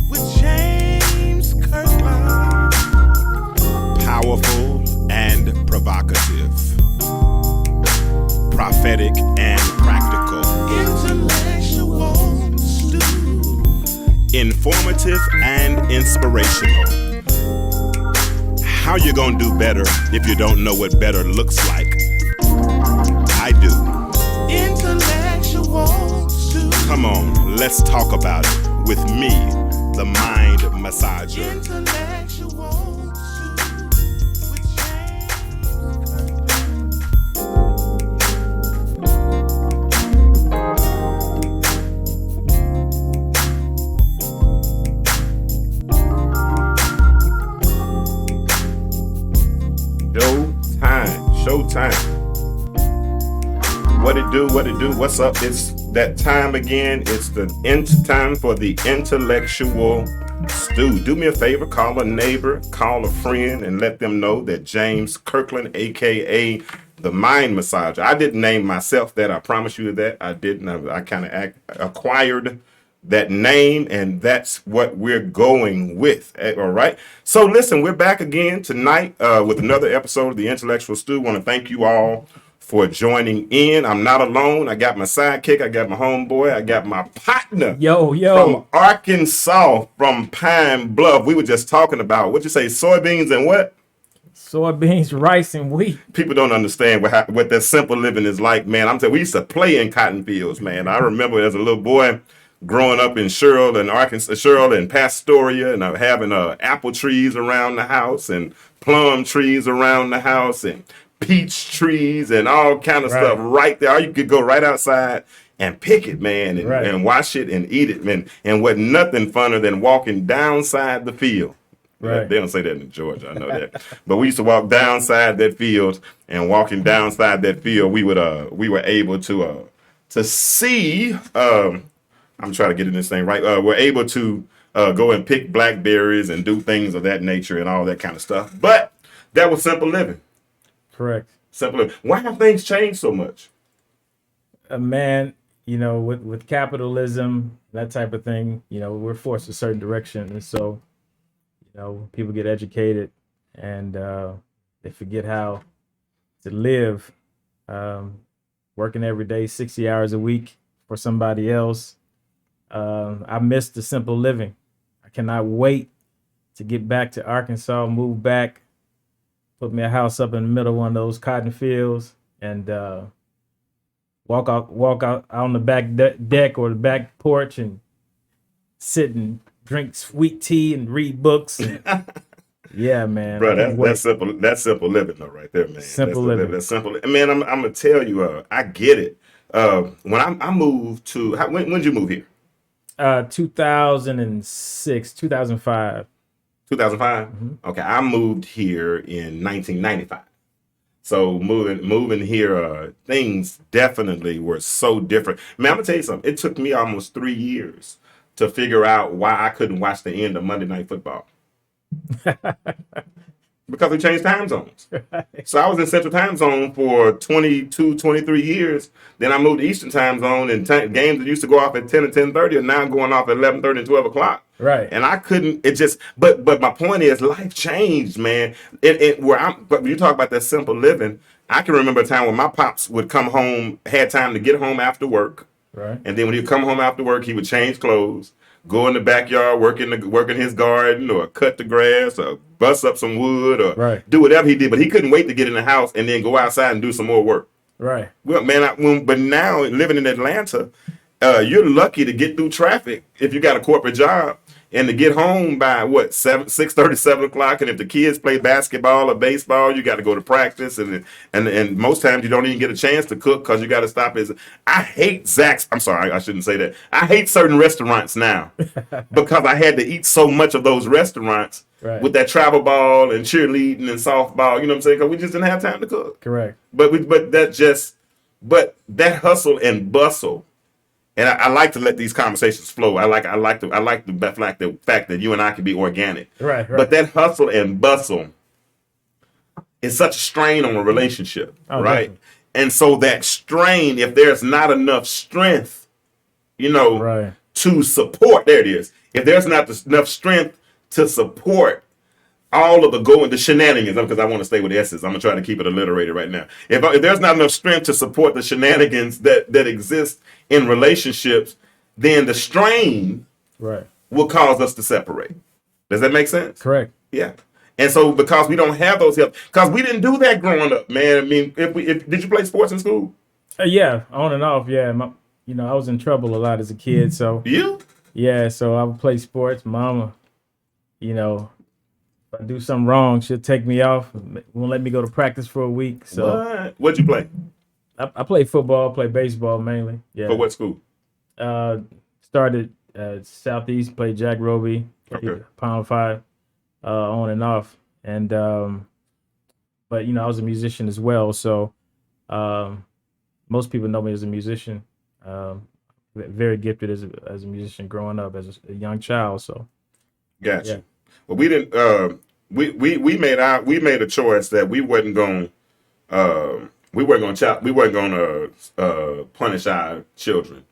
with James Kirklin. Powerful and provocative, prophetic and practical, intellectual stew, informative and inspirational. How you gonna do better if you don't know what better looks like? I do. Intellectual stew. Come on, let's talk about it with me, the mind massager. Intellectual stew with Showtime. What it do? What's up? It's that time again. It's the time for the intellectual stew. Do me a favor, call a neighbor, call a friend, and let them know that James Kirklin, aka the mind massager. I didn't name myself that. I promise you that I didn't. I kind of acquired that name, and that's what we're going with. All right. So listen, we're back again tonight with another episode of the Intellectual Stew. Want to thank you all for joining in. I'm not alone. I got my sidekick. I got my homeboy. I got my partner. Yo. From Arkansas, from Pine Bluff. We were just talking about, what'd you say, soybeans and what? Soybeans, rice, and wheat. People don't understand what that simple living is like, man. I'm telling you, we used to play in cotton fields, man. I remember as a little boy growing up in Sherrill and Arkansas, Sherrill and Pastoria, and having apple trees around the house and plum trees around the house and peach trees and all kind of stuff right there. You could go right outside and pick it, man, and wash it and eat it, man. And what nothing funner than walking downside the field. Right. They don't say that in Georgia, I know that. But we used to walk downside that field, and walking downside that field, we were able to see. I'm trying to get in this thing right. We're able to go and pick blackberries and do things of that nature and all that kind of stuff. But that was simple living. Correct. Simple living. Why have things changed so much? Man, with capitalism, that type of thing, we're forced a certain direction. And so, people get educated and they forget how to live, working every day, 60 hours a week for somebody else. I miss the simple living. I cannot wait to get back to Arkansas, move back, put me a house up in the middle of one of those cotton fields, and walk out on the back deck or the back porch and sit and drink sweet tea and read books. Yeah, man. Bro, that's simple. That's simple living, though, right there, man. Simple living. That's simple. Man, I'm gonna tell you, I get it. When I moved to, when did you move here? 2006, 2005. 2005? Mm-hmm. Okay, I moved here in 1995. So moving here, things definitely were so different. Man, I'm gonna tell you something. It took me almost 3 years to figure out why I couldn't watch the end of Monday Night Football. Because we changed time zones. So I was in Central Time Zone for 22, 23 years. Then I moved to Eastern Time Zone, and games that used to go off at 10 and 10:30 are now going off at 11:30 and 12 o'clock. Right. And I couldn't, but my point is, life changed, man. But when you talk about that simple living, I can remember a time when my pops would come home, had time to get home after work. Right. And then when he'd come home after work, he would change clothes, go in the backyard, work in his garden, or cut the grass, or bust up some wood, or do whatever he did. But he couldn't wait to get in the house and then go outside and do some more work. Right. Well, man, but now living in Atlanta, you're lucky to get through traffic if you got a corporate job, and to get home by 6:30, 7 o'clock. And if the kids play basketball or baseball, you got to go to practice, and most times you don't even get a chance to cook because you got to stop. I hate Zach's. I'm sorry, I shouldn't say that. I hate certain restaurants now because I had to eat so much of those restaurants with that travel ball and cheerleading and softball. You know what I'm saying? Because we just didn't have time to cook. Correct. But that hustle and bustle. And I like to let these conversations flow. I like the fact that you and I can be organic. Right. But that hustle and bustle it's such a strain on a relationship, Oh, right? definitely. And so that strain, if there's not enough strength, you know, Right. to support, there it is. If there's not enough strength to support all of the shenanigans, because I want to stay with S's. I'm gonna try to keep it alliterated right now. If there's not enough strength to support the shenanigans that exist in relationships, then the strain Right. will cause us to separate. Does that make sense? Correct. Yeah. And so because we don't have those help, because we didn't do that growing up, man. I mean, if did you play sports in school? Yeah, on and off. Yeah, I was in trouble a lot as a kid. So You? yeah, so I would play sports. Mama, if I do something wrong, she'll take me off. Won't let me go to practice for a week. So What'd you play? I play football, play baseball mainly. Yeah. For what school? Started Southeast, played Jack Roby, Okay. Pound Five, on and off. And but I was a musician as well. So most people know me as a musician. Very gifted as a musician growing up as a young child. So Gotcha. yeah. Well, we didn't. We made a choice that we wasn't going. We weren't going to punish our children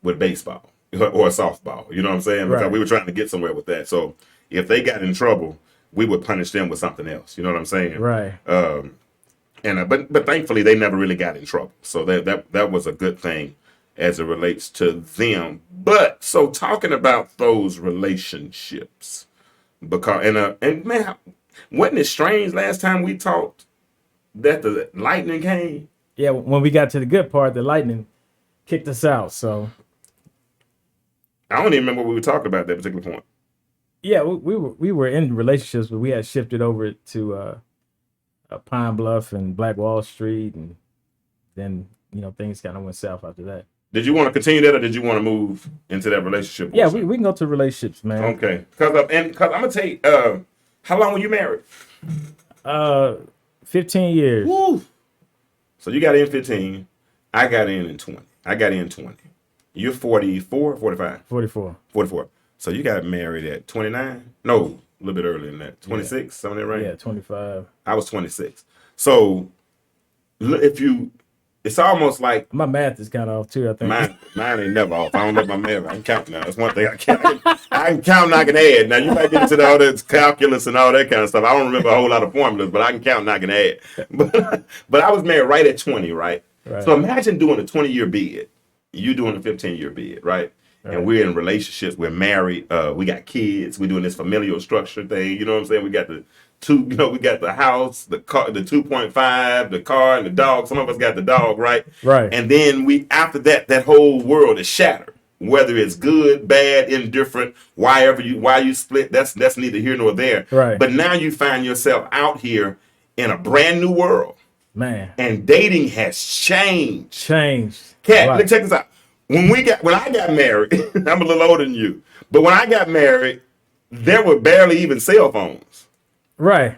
with baseball or softball. You know what I'm saying? Because Right. we were trying to get somewhere with that. So if they got in trouble, we would punish them with something else. You know what I'm saying? Right. But thankfully they never really got in trouble. So that was a good thing as it relates to them. But so talking about those relationships, because and man, wasn't it strange last time we talked that the lightning came? Yeah, when we got to the good part, the lightning kicked us out. So I don't even remember what we were talking about at that particular point. yeah, we were in relationships, but we had shifted over to Pine Bluff and Black Wall Street, and then things kind of went south after that. Did you want to continue that, or did you want to move into that relationship? Yeah, we can go to relationships, man. Okay, because I'm gonna take. How long were you married? 15 years. Woo. So you got in 15. I got in 20. I got in 20. You're 44, 45? 44. 44. So you got married at 29? No, a little bit earlier than that. 26, something in that range? Yeah, 25. I was 26. So it's almost like My math is kind of off too, I think. mine ain't never off. I don't know my math. I can count now. That's one thing I can. I can count and I can add. Now you might get into all that calculus and all that kind of stuff. I don't remember a whole lot of formulas, but I can count and I can add. But I was married right at 20, right? Right. So imagine doing a 20-year bid. You doing a 15-year bid, right? And we're in relationships. We're married. We got kids. We're doing this familial structure thing. You know what I'm saying? We got the two. We got the house, the car, the 2.5, the car, and the dog. Some of us got the dog, right? Right. And then after that whole world is shattered. Whether it's good, bad, indifferent, why you split, that's neither here nor there. Right. But now you find yourself out here in a brand new world. Man. And dating has changed. Kat, Right. let's check this out. When I got married, I'm a little older than you, but when I got married, there were barely even cell phones. Right.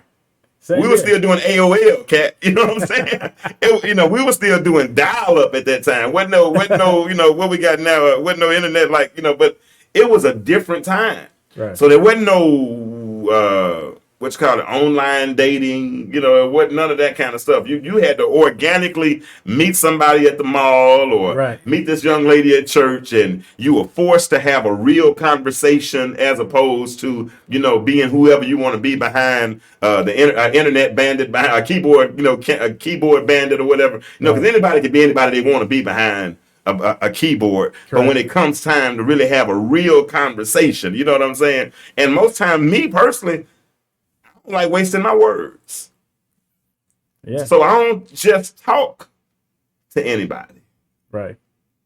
Same We were here. still doing AOL, Kat. You know what I'm saying? We were still doing dial-up at that time. Wasn't no, what we got now. Wasn't no internet but it was a different time. Right. So there wasn't no what's called online dating. It wasn't none of that kind of stuff. You had to organically meet somebody at the mall or Right. meet this young lady at church, and you were forced to have a real conversation as opposed to being whoever you want to be behind the internet bandit, behind a keyboard, a keyboard bandit or whatever. Because anybody can be anybody they want to be behind a keyboard. Correct. But when it comes time to really have a real conversation, you know what I'm saying? And most times, me personally, I don't like wasting my words. Yeah. So I don't just talk to anybody. Right.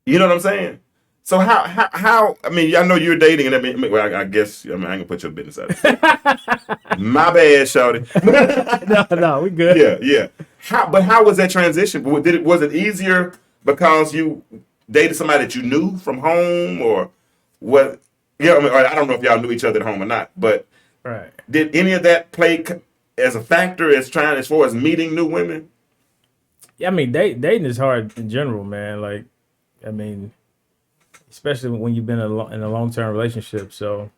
You know what I'm saying? So how I mean, I know you're dating, and I guess I ain't gonna put your business out there. My bad, shawty. No, we good. Yeah. How was that transition? Was it easier because you dated somebody that you knew from home, or what? I don't know if y'all knew each other at home or not, but Right. did any of that play as a factor as far as meeting new women? Yeah, I mean, dating is hard in general, man. Like, I mean, especially when you've been in a long-term relationship. So,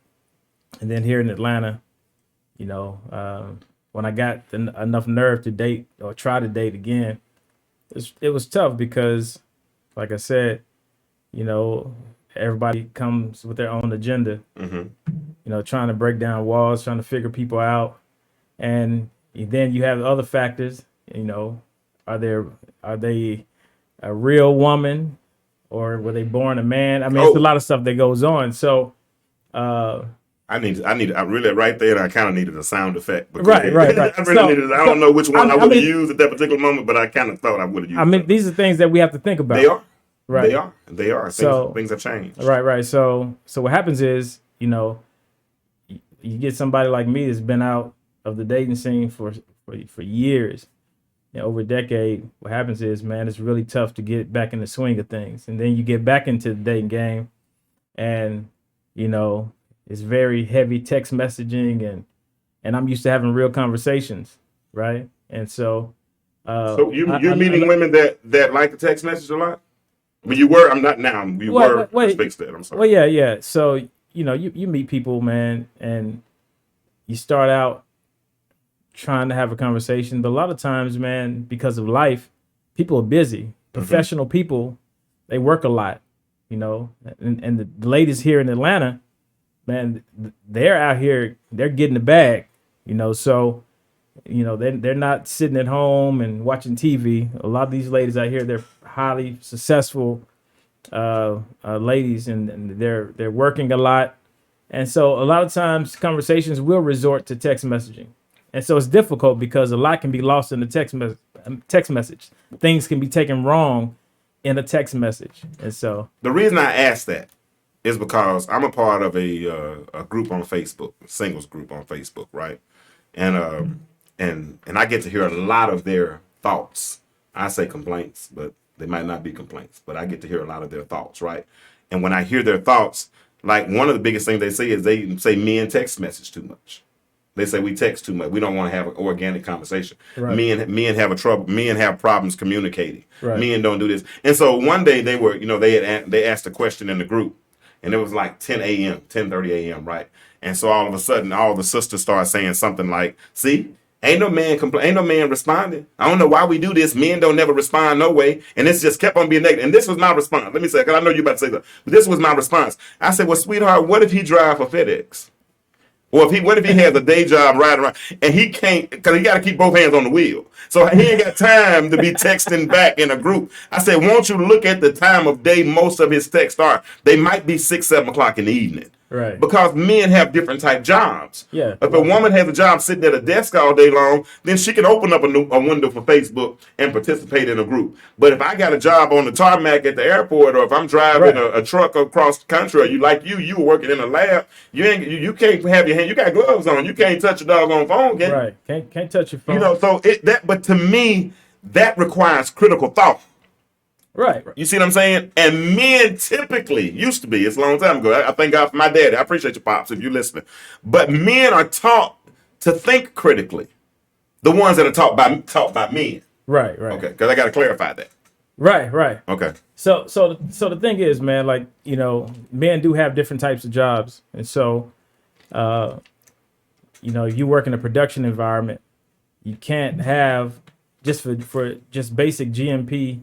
and then here in Atlanta, when I got enough nerve to date or try to date again, it was tough because, like I said, you know, everybody comes with their own agenda. Mm-hmm. You know, trying to break down walls, trying to figure people out, and then you have other factors. You know, are they a real woman, or were they born a man? I mean, it's a lot of stuff that goes on. So, I really right there. I kind of needed a sound effect. Right. I really needed. I don't know which one I would have used at that particular moment, but I kind of thought I would have used. I mean, these are things that we have to think about. They are. Right. They are. Things have changed. Right. So what happens is, you know, you get somebody like me that's been out of the dating scene for years, over a decade. What happens is, man, it's really tough to get back in the swing of things, and then you get back into the dating game, and you know, it's very heavy text messaging, and I'm used to having real conversations, right? And so, so you're meeting women that like the text message a lot. I mean, you were. I'm not now. You were. Let's fix that. I'm sorry. Well, yeah. So you know, you meet people, man, and you start out trying to have a conversation, but a lot of times, man, because of life, people are busy. Professional people, they work a lot, you know, and the ladies here in Atlanta, man, they're out here, they're getting the bag, you know, so, you know, they're not sitting at home and watching TV. A lot of these ladies out here, they're highly successful ladies, and they're working a lot. And so a lot of times conversations will resort to text messaging. And so it's difficult because a lot can be lost in the text message. Things can be taken wrong in a text message. And so the reason I asked that is because I'm a part of a group on Facebook, a singles group on Facebook, right? And I get to hear a lot of their thoughts. I say complaints, but they might not be complaints, but I get to hear a lot of their thoughts, right? And when I hear their thoughts, like one of the biggest things they say is they say men text message too much. They say we text too much. We don't want to have an organic conversation. Right. Men have trouble. Men have problems communicating. Right. Men don't do this. And so one day they were, they asked a question in the group, and it was like 10:30 a.m. Right. And so all of a sudden, all the sisters started saying something like, "See, ain't no man responding. I don't know why we do this. Men don't never respond no way." And this just kept on being negative. And this was my response. Let me say, because I know you're about to say that, but this was my response. I said, "Well, sweetheart, what if he drive for FedEx? Or what if he has a day job riding around and he can't, because he got to keep both hands on the wheel. So he ain't got time to be texting back in a group." I said, "Won't you look at the time of day most of his texts are? They might be 6, 7 o'clock in the evening." Right. Because men have different type jobs. Yeah. If a woman has a job sitting at a desk all day long, then she can open up a window for Facebook and participate in a group. But if I got a job on the tarmac at the airport, or if I'm driving a truck across the country, or you were working in a lab, you can't have your hand. You got gloves on. You can't touch your doggone phone, can you? Right. Can't touch your phone. You know, so but to me, that requires critical thought. Right. You see what I'm saying? And men typically used to be, it's a long time ago. I thank God for my daddy. I appreciate your pops if you're listening. But men are taught to think critically. The ones that are taught by men. Right. Okay, because I got to clarify that. Right. Okay. So the thing is, man, like, you know, men do have different types of jobs. And so, you know, you work in a production environment, you can't have, just for just basic GMP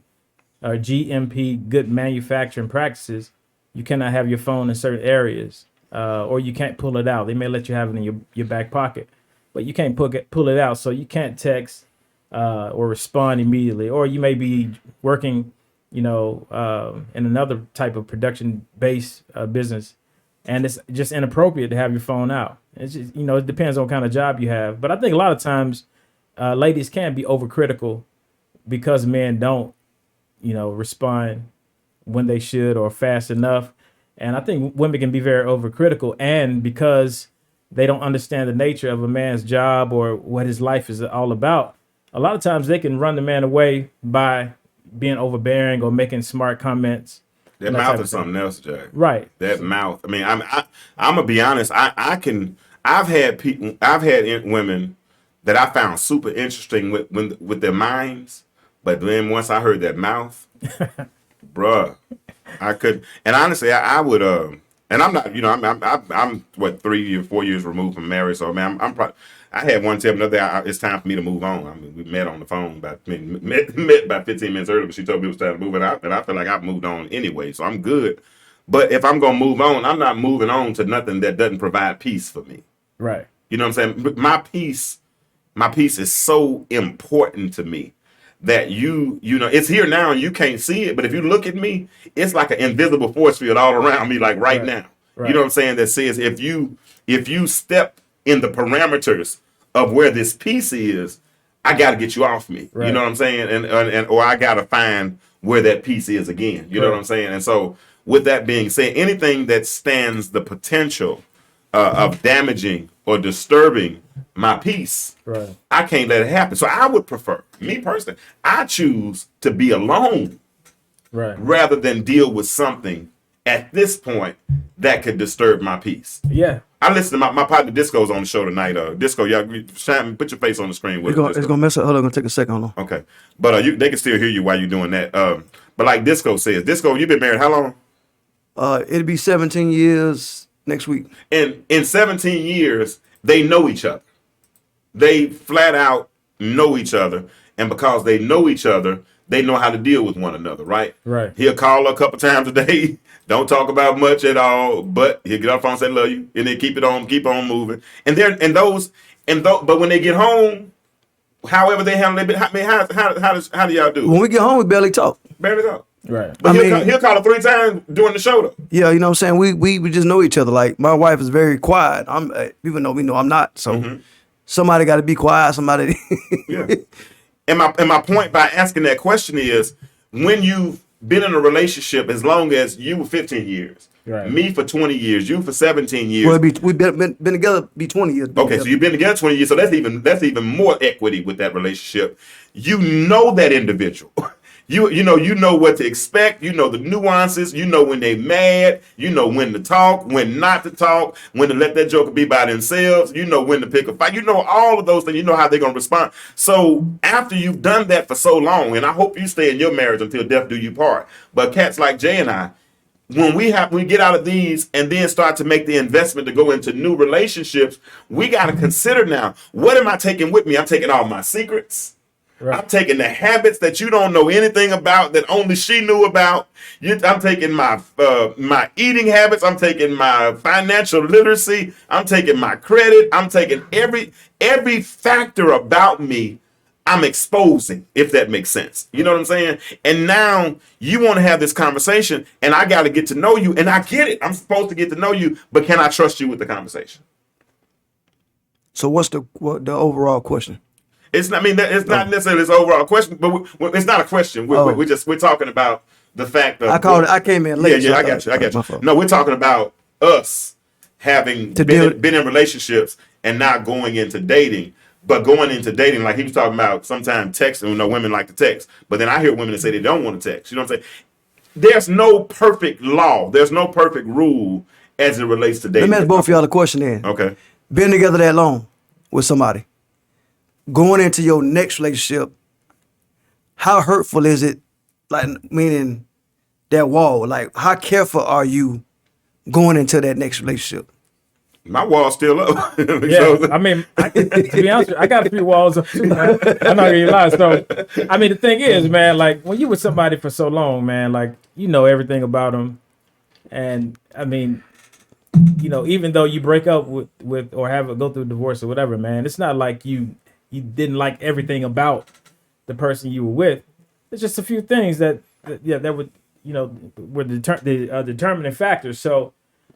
or GMP, good manufacturing practices, you cannot have your phone in certain areas, or you can't pull it out. They may let you have it in your back pocket, but you can't pull it out. So you can't text or respond immediately, or you may be working, you know, in another type of production-based business, and it's just inappropriate to have your phone out. It's just, you know, it depends on what kind of job you have. But I think a lot of times ladies can be overcritical because men don't, you know, respond when they should or fast enough. And I think women can be very overcritical, and because they don't understand the nature of a man's job or what his life is all about, a lot of times they can run the man away by being overbearing or making smart comments. That mouth is something else, Jack. Right. That mouth. I mean, I'm gonna be honest. I've had women that I found super interesting with their minds. But then once I heard that mouth, bruh, I could. And honestly, I would. And I'm not, I'm what 3 or 4 years removed from marriage. So man, I'm probably. I had one tell me the other day, it's time for me to move on. I mean, we met on the phone met about 15 minutes earlier, but she told me it was time to move it out, and I feel like I've moved on anyway, so I'm good. But if I'm gonna move on, I'm not moving on to nothing that doesn't provide peace for me. Right. You know what I'm saying? My peace is so important to me that it's here now and you can't see it, but if you look at me, it's like an invisible force field all around me, like right now. Right. You know what I'm saying? That says if you step in the parameters of where this peace is, I got to get you off me. Right. You know what I'm saying? And or I got to find where that peace is again. You know what I'm saying? And so with that being said, anything that stands the potential of damaging or disturbing my peace, right, I can't let it happen. So I would prefer, me personally, I choose to be alone, right, rather than deal with something at this point that could disturb my peace. Yeah. I listen to my partner Disco's on the show tonight. Disco, y'all, put your face on the screen with it. It's gonna mess up. Hold on, gonna take a second. Hold on. Okay, but they can still hear you while you're doing that. But like Disco says, Disco, you've been married how long? It'll be 17 years next week. And in 17 years, they know each other. They flat out know each other, and because they know each other, they know how to deal with one another, right? Right. He'll call her a couple times a day. Don't talk about much at all, but he'll get off the phone and say love you, and then keep on moving. But when they get home, however they handle it, how do y'all do? When we get home, we barely talk. Barely talk. Right. But he'll call her 3 times during the show though. Yeah, you know what I'm saying? We just know each other. Like my wife is very quiet. Even though we know I'm not. So somebody got to be quiet. Somebody. Yeah. And my point by asking that question is when you've been in a relationship as long as you were 15 years, right, me for 20 years, you for 17 years. Well, we've been together be 20 years. Okay, together. So you've been together 20 years, so that's even more equity with that relationship. You know that individual. You know what to expect. You know the nuances. You know when they mad. You know when to talk, when not to talk, when to let that joker be by themselves. You know when to pick a fight. You know all of those things. You know how they're gonna respond. So after you've done that for so long, and I hope you stay in your marriage until death do you part. But cats like Jay and I, when we get out of these and then start to make the investment to go into new relationships, we got to consider now, what am I taking with me? I'm taking all my secrets. Right. I'm taking the habits that you don't know anything about that only she knew about. I'm taking my eating habits. I'm taking my financial literacy. I'm taking my credit. I'm taking every factor about me. I'm exposing, if that makes sense. You know what I'm saying? And now you want to have this conversation, and I got to get to know you. And I get it. I'm supposed to get to know you, but can I trust you with the conversation? So what's the overall question? It's not. I mean, it's not necessarily this overall question, but it's not a question. We're talking about the fact of. I came in late. Yeah, I got you. No, we're talking about us having been in relationships and not going into dating, but going into dating like he was talking about. Sometimes texting. Women like to text, but then I hear women that say they don't want to text. You know what I'm saying? There's no perfect law. There's no perfect rule as it relates to dating. Let me ask both of y'all a question then. Okay. Been together that long with somebody. Going into your next relationship, how hurtful is it? Like, meaning that wall. Like, how careful are you going into that next relationship? My wall's still up. Yeah, I mean, to be honest, I got a few walls up too, man. I'm not gonna lie. So, I mean, the thing is, man, like when you with somebody for so long, man, like you know everything about them, and I mean, even though you break up with or go through a divorce or whatever, man, it's not like you didn't like everything about the person you were with. It's just a few things that would, were the determining factors. So,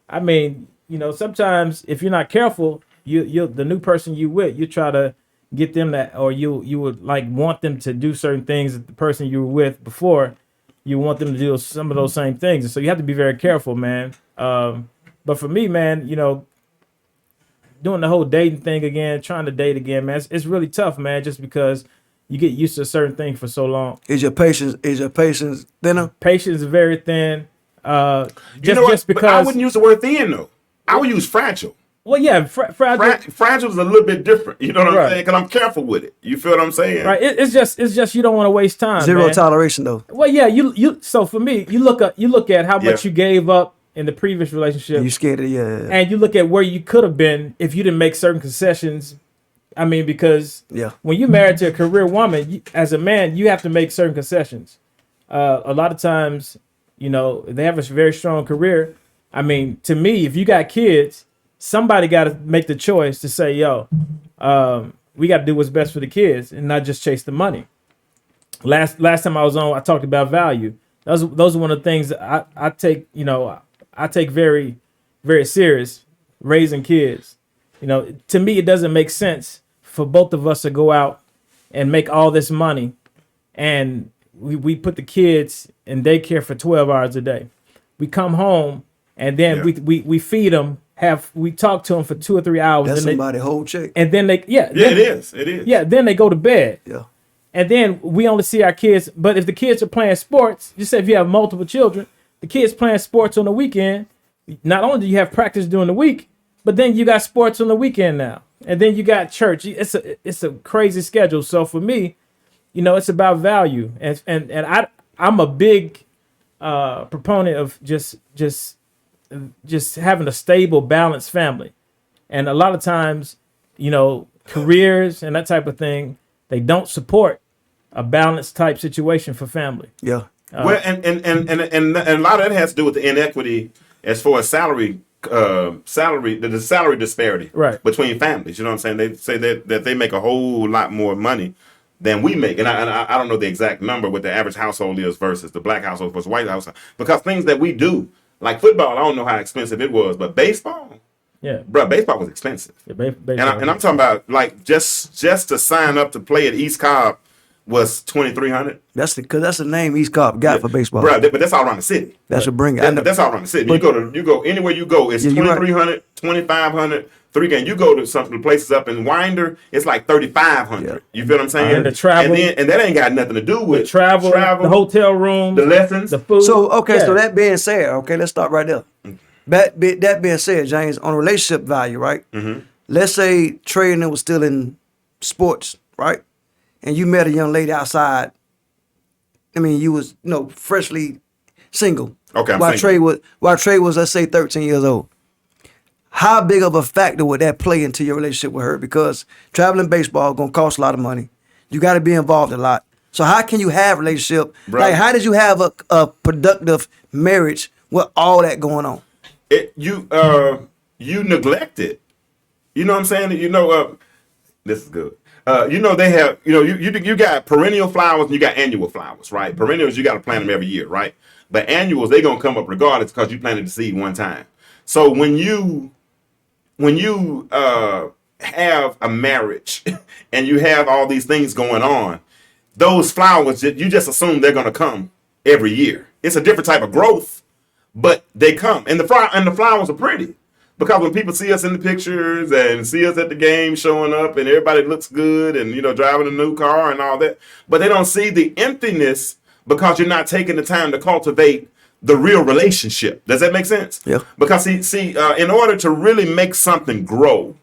I mean, sometimes if you're not careful, the new person you with, you try to get them that, or you would like want them to do certain things that the person you were with before, you want them to do some of those same things. And so you have to be very careful, man. But for me, man, doing the whole dating thing again, trying to date again, man, it's really tough, man, just because you get used to a certain thing for so long. Is your patience thinner? Patience is very thin. Just because but I wouldn't use the word thin though. I would use fragile. Well, yeah, fragile. Fragile is a little bit different. You know what I'm saying? Because I'm careful with it. You feel what I'm saying? Right. It's just you don't want to waste time. Zero toleration though. Well, yeah. You. So for me, you look at how much you gave up in the previous relationship, You scared of yeah. and you look at where you could have been if you didn't make certain concessions. I mean, because Yeah. when you're married to a career woman, as a man, you have to make certain concessions. A lot of times, you know, they have a very strong career. I mean, to me, if you got kids, somebody got to make the choice to say, yo, we got to do what's best for the kids and not just chase the money. Last time I was on, I talked about value. Those are one of the things that I take, you know, I take very, very serious, raising kids. You know, to me, it doesn't make sense for both of us to go out and make all this money and we put the kids in daycare for 12 hours a day. We come home and then we feed them, we talk to them for 2 or 3 hours. That's somebody whole check. And then It is. Yeah, then they go to bed. Yeah. And then we only see our kids. But if the kids are playing sports, just say if you have multiple children, the kids playing sports on the weekend, not only do you have practice during the week, but then you got sports on the weekend now. And then you got church. It's a crazy schedule. So for me, you know, it's about value. And I'm a big proponent of just having a stable, balanced family. And a lot of times, you know, careers and that type of thing, they don't support a balanced type situation for family. Yeah. Well, and a lot of that has to do with the inequity as far as salary, the salary disparity between families. You know what I'm saying? They say that they make a whole lot more money than we make, and I don't know the exact number what the average household is versus the black household versus white household, because things that we do like football, I don't know how expensive it was, but baseball. Yeah, bro, baseball was expensive. Yeah, baseball and I'm talking about like just to sign up to play at East Cobb was $2,300. That's the name East Cobb got for baseball, bro. But that's all around the city. That's a bring. That's all around the city. You go anywhere you go, it's $2,300, $2,500. 3 games. You go to some of the places up in Winder, it's like $3,500. Yeah. You feel what I'm saying? And the travel, and that ain't got nothing to do with the travel, the hotel room, the lessons, the food. So so that being said, let's start right there. That being said, James, on relationship value, right? Mm-hmm. Let's say Trey and them was still in sports, right? And you met a young lady outside. I mean, you was freshly single. Okay, while Trey was let's say 13 years old. How big of a factor would that play into your relationship with her? Because traveling baseball gonna cost a lot of money. You got to be involved a lot. So how can you have a relationship? Bro. Like, how did you have a productive marriage with all that going on? You neglect it. You know what I'm saying? This is good. They have, you got perennial flowers and you got annual flowers, right? Perennials, you got to plant them every year, right? But annuals, they going to come up regardless because you planted the seed one time. So when you have a marriage and you have all these things going on, those flowers, you just assume they're going to come every year. It's a different type of growth, but they come. And the flowers are pretty. Because when people see us in the pictures and see us at the game showing up and everybody looks good and, driving a new car and all that, but they don't see the emptiness because you're not taking the time to cultivate the real relationship. Does that make sense? Yeah. Because in order to really make something grow,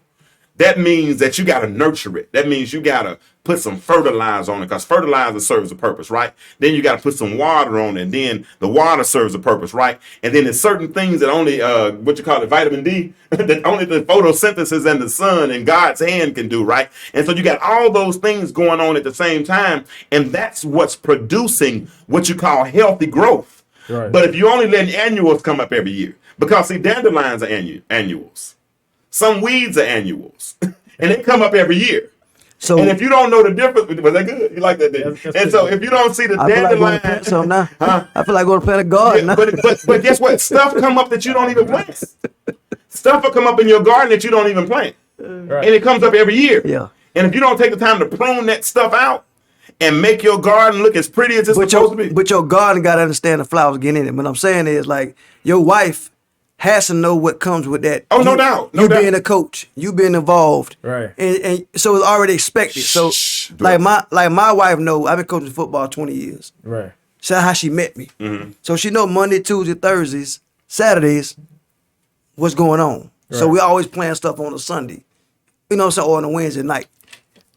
that means that you got to nurture it. That means you got to put some fertilizer on it because fertilizer serves a purpose, right? Then you got to put some water on it. And then the water serves a purpose, right? And then there's certain things that only, vitamin D, that only the photosynthesis and the sun and God's hand can do, right? And so you got all those things going on at the same time. And that's what's producing what you call healthy growth. Right. But if you only let annuals come up every year, because dandelions are annuals. Some weeds are annuals, and they come up every year. So, and if you don't know the difference, was that good? You like that? And so, if you don't see the dandelion, I feel like going to plant a garden. Yeah, but guess what? Stuff come up that you don't even plant. Stuff will come up in your garden that you don't even plant, and it comes up every year. Yeah. And if you don't take the time to prune that stuff out and make your garden look as pretty as it's supposed to be, but your garden got to understand the flowers getting in it. What I'm saying is, like, your wife has to know what comes with that. Oh, no doubt. You being a coach, you being involved, right? And so it's already expected. So like my wife know I've been coaching football 20 years. Right. So that's how she met me. Mm-hmm. So she know Monday, Tuesday, Thursdays, Saturdays, what's going on. Right. So we always plan stuff on a Sunday, or on a Wednesday night.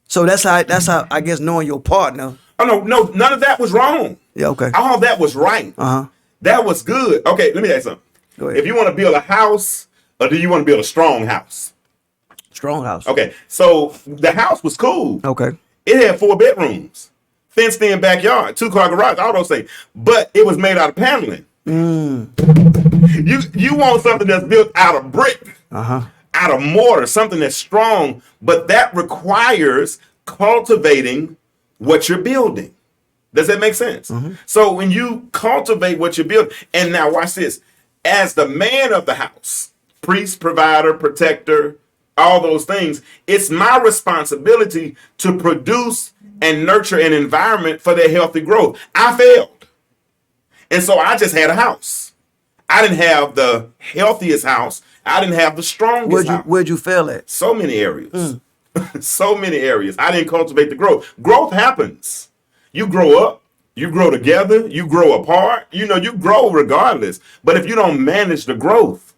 So that's how I guess knowing your partner. Oh no, none of that was wrong. Yeah, okay. All that was right. Uh-huh. That was good. Okay, let me ask you something. Go ahead. If you want to build a house, or do you want to build a strong house? Strong house. Okay, so the house was cool. Okay. It had 4 bedrooms, fenced in backyard, 2-car garage, all those things. But it was made out of paneling. You want something that's built out of brick, out of mortar, something that's strong, but that requires cultivating what you're building. Does that make sense? So when you cultivate what you're building, and now watch this, as the man of the house, priest, provider, protector, all those things, it's my responsibility to produce and nurture an environment for their healthy growth. I failed. And so I just had a house. I didn't have the healthiest house. I didn't have the strongest house. Where'd you fail at? So many areas. So many areas. I didn't cultivate the growth. Growth happens. You grow up, you grow together, you grow apart. You grow regardless. But if you don't manage the growth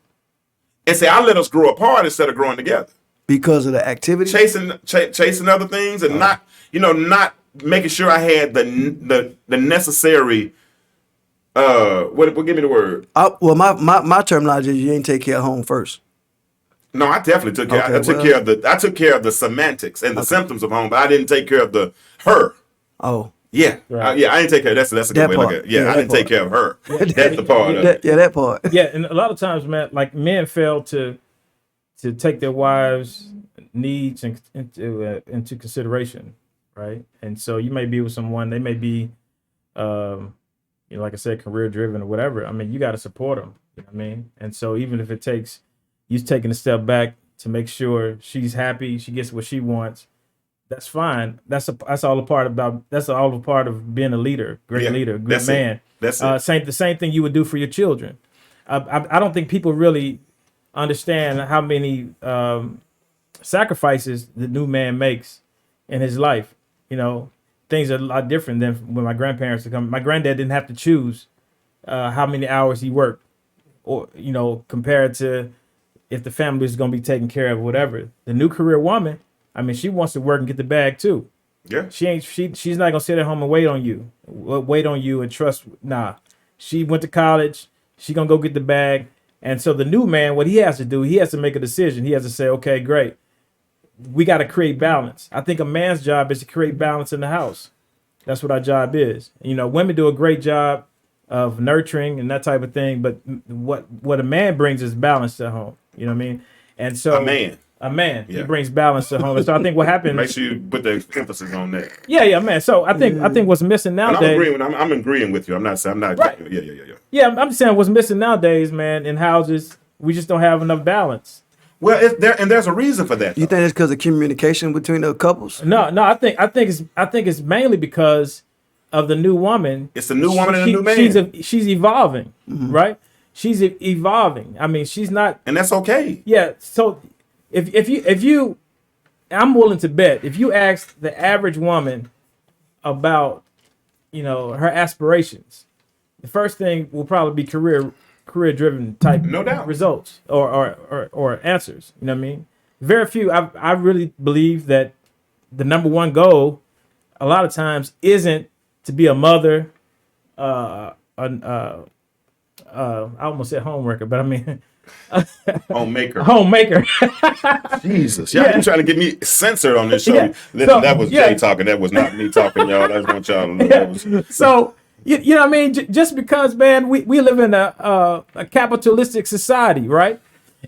and say, I let us grow apart instead of growing together. Because of the activity? Chasing other things and not making sure I had the necessary what give me the word. Well, my terminology is you ain't take care of home first. No, I definitely took care. Okay, I took care of the semantics and the symptoms of home, but I didn't take care of her. Oh. Yeah, Right. I didn't take care. That's a good That way to look at part. it. Yeah, Yeah, I that didn't take part. care of her. That's the part of it. That part. Yeah, and a lot of times, man, like men fail to take their wives' needs into consideration, right? And so you may be with someone, they may be, like I said, career driven or whatever. I mean, you got to support them. You know what I mean? And so even if it takes you taking a step back to make sure she's happy, she gets what she wants, that's fine. That's all a part of being a leader, great leader, good man. That's it. The same thing you would do for your children. I don't think people really understand how many sacrifices the new man makes in his life. Things are a lot different than when my grandparents would come. My granddad didn't have to choose how many hours he worked, or compared to if the family is going to be taken care of, whatever. The new career woman, I mean, she wants to work and get the bag too. Yeah. She's not gonna sit at home and wait on you and trust. Nah, she went to college. She gonna go get the bag. And so the new man, what he has to do, he has to make a decision. He has to say, okay, great. We got to create balance. I think a man's job is to create balance in the house. That's what our job is. Women do a great job of nurturing and that type of thing. But what a man brings is balance to home. You know what I mean? And so a man, he brings balance to home. And so I think what happens. Make sure you put the emphasis on that. Yeah, man. So I think what's missing nowadays. I'm agreeing with you. I'm not. Right. Yeah. Yeah, I'm just saying what's missing nowadays, man. In houses, we just don't have enough balance. Well, there's a reason for that. You think it's because of communication between the couples? No. I think it's mainly because of the new woman. It's the new woman and the new man. She's evolving, right? She's evolving. I mean, she's not, and that's okay. Yeah. So if you, I'm willing to bet if you ask the average woman about, her aspirations, the first thing will probably be career driven type, no doubt, results or answers. You know what I mean? Very few. I really believe that the number one goal a lot of times isn't to be a mother, I almost said homewrecker, but I mean homemaker. Jesus, y'all trying to get me censored on this show. Yeah. Listen, that was Jay talking. That was not me talking, y'all. That's what y'all know. So you know what I mean? Just because, man, we live in a capitalistic society, right?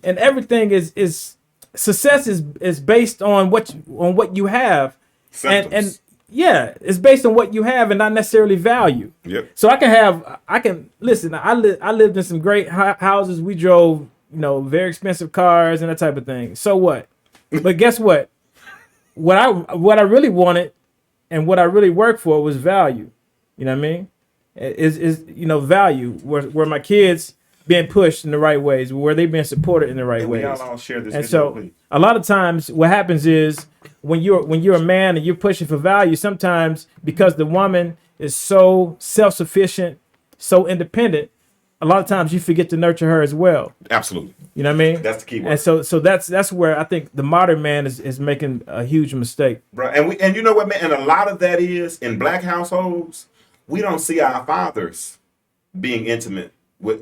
And everything is success is based on what you have, and yeah, it's based on what you have and not necessarily value. Yep. So I can listen. I lived in some great houses. We drove, very expensive cars and that type of thing. So what? But guess what? What I really wanted and what I really worked for was value. You know what I mean? Is value where my kids being pushed in the right ways, where they being supported in the right ways. All share this and video, so please. A lot of times what happens is when you're a man and you're pushing for value, sometimes because the woman is so self-sufficient, so independent, a lot of times you forget to nurture her as well. Absolutely. You know what I mean? That's the key word. And so that's where I think the modern man is making a huge mistake. Bro, and you know what, man? And a lot of that is in black households, we don't see our fathers being intimate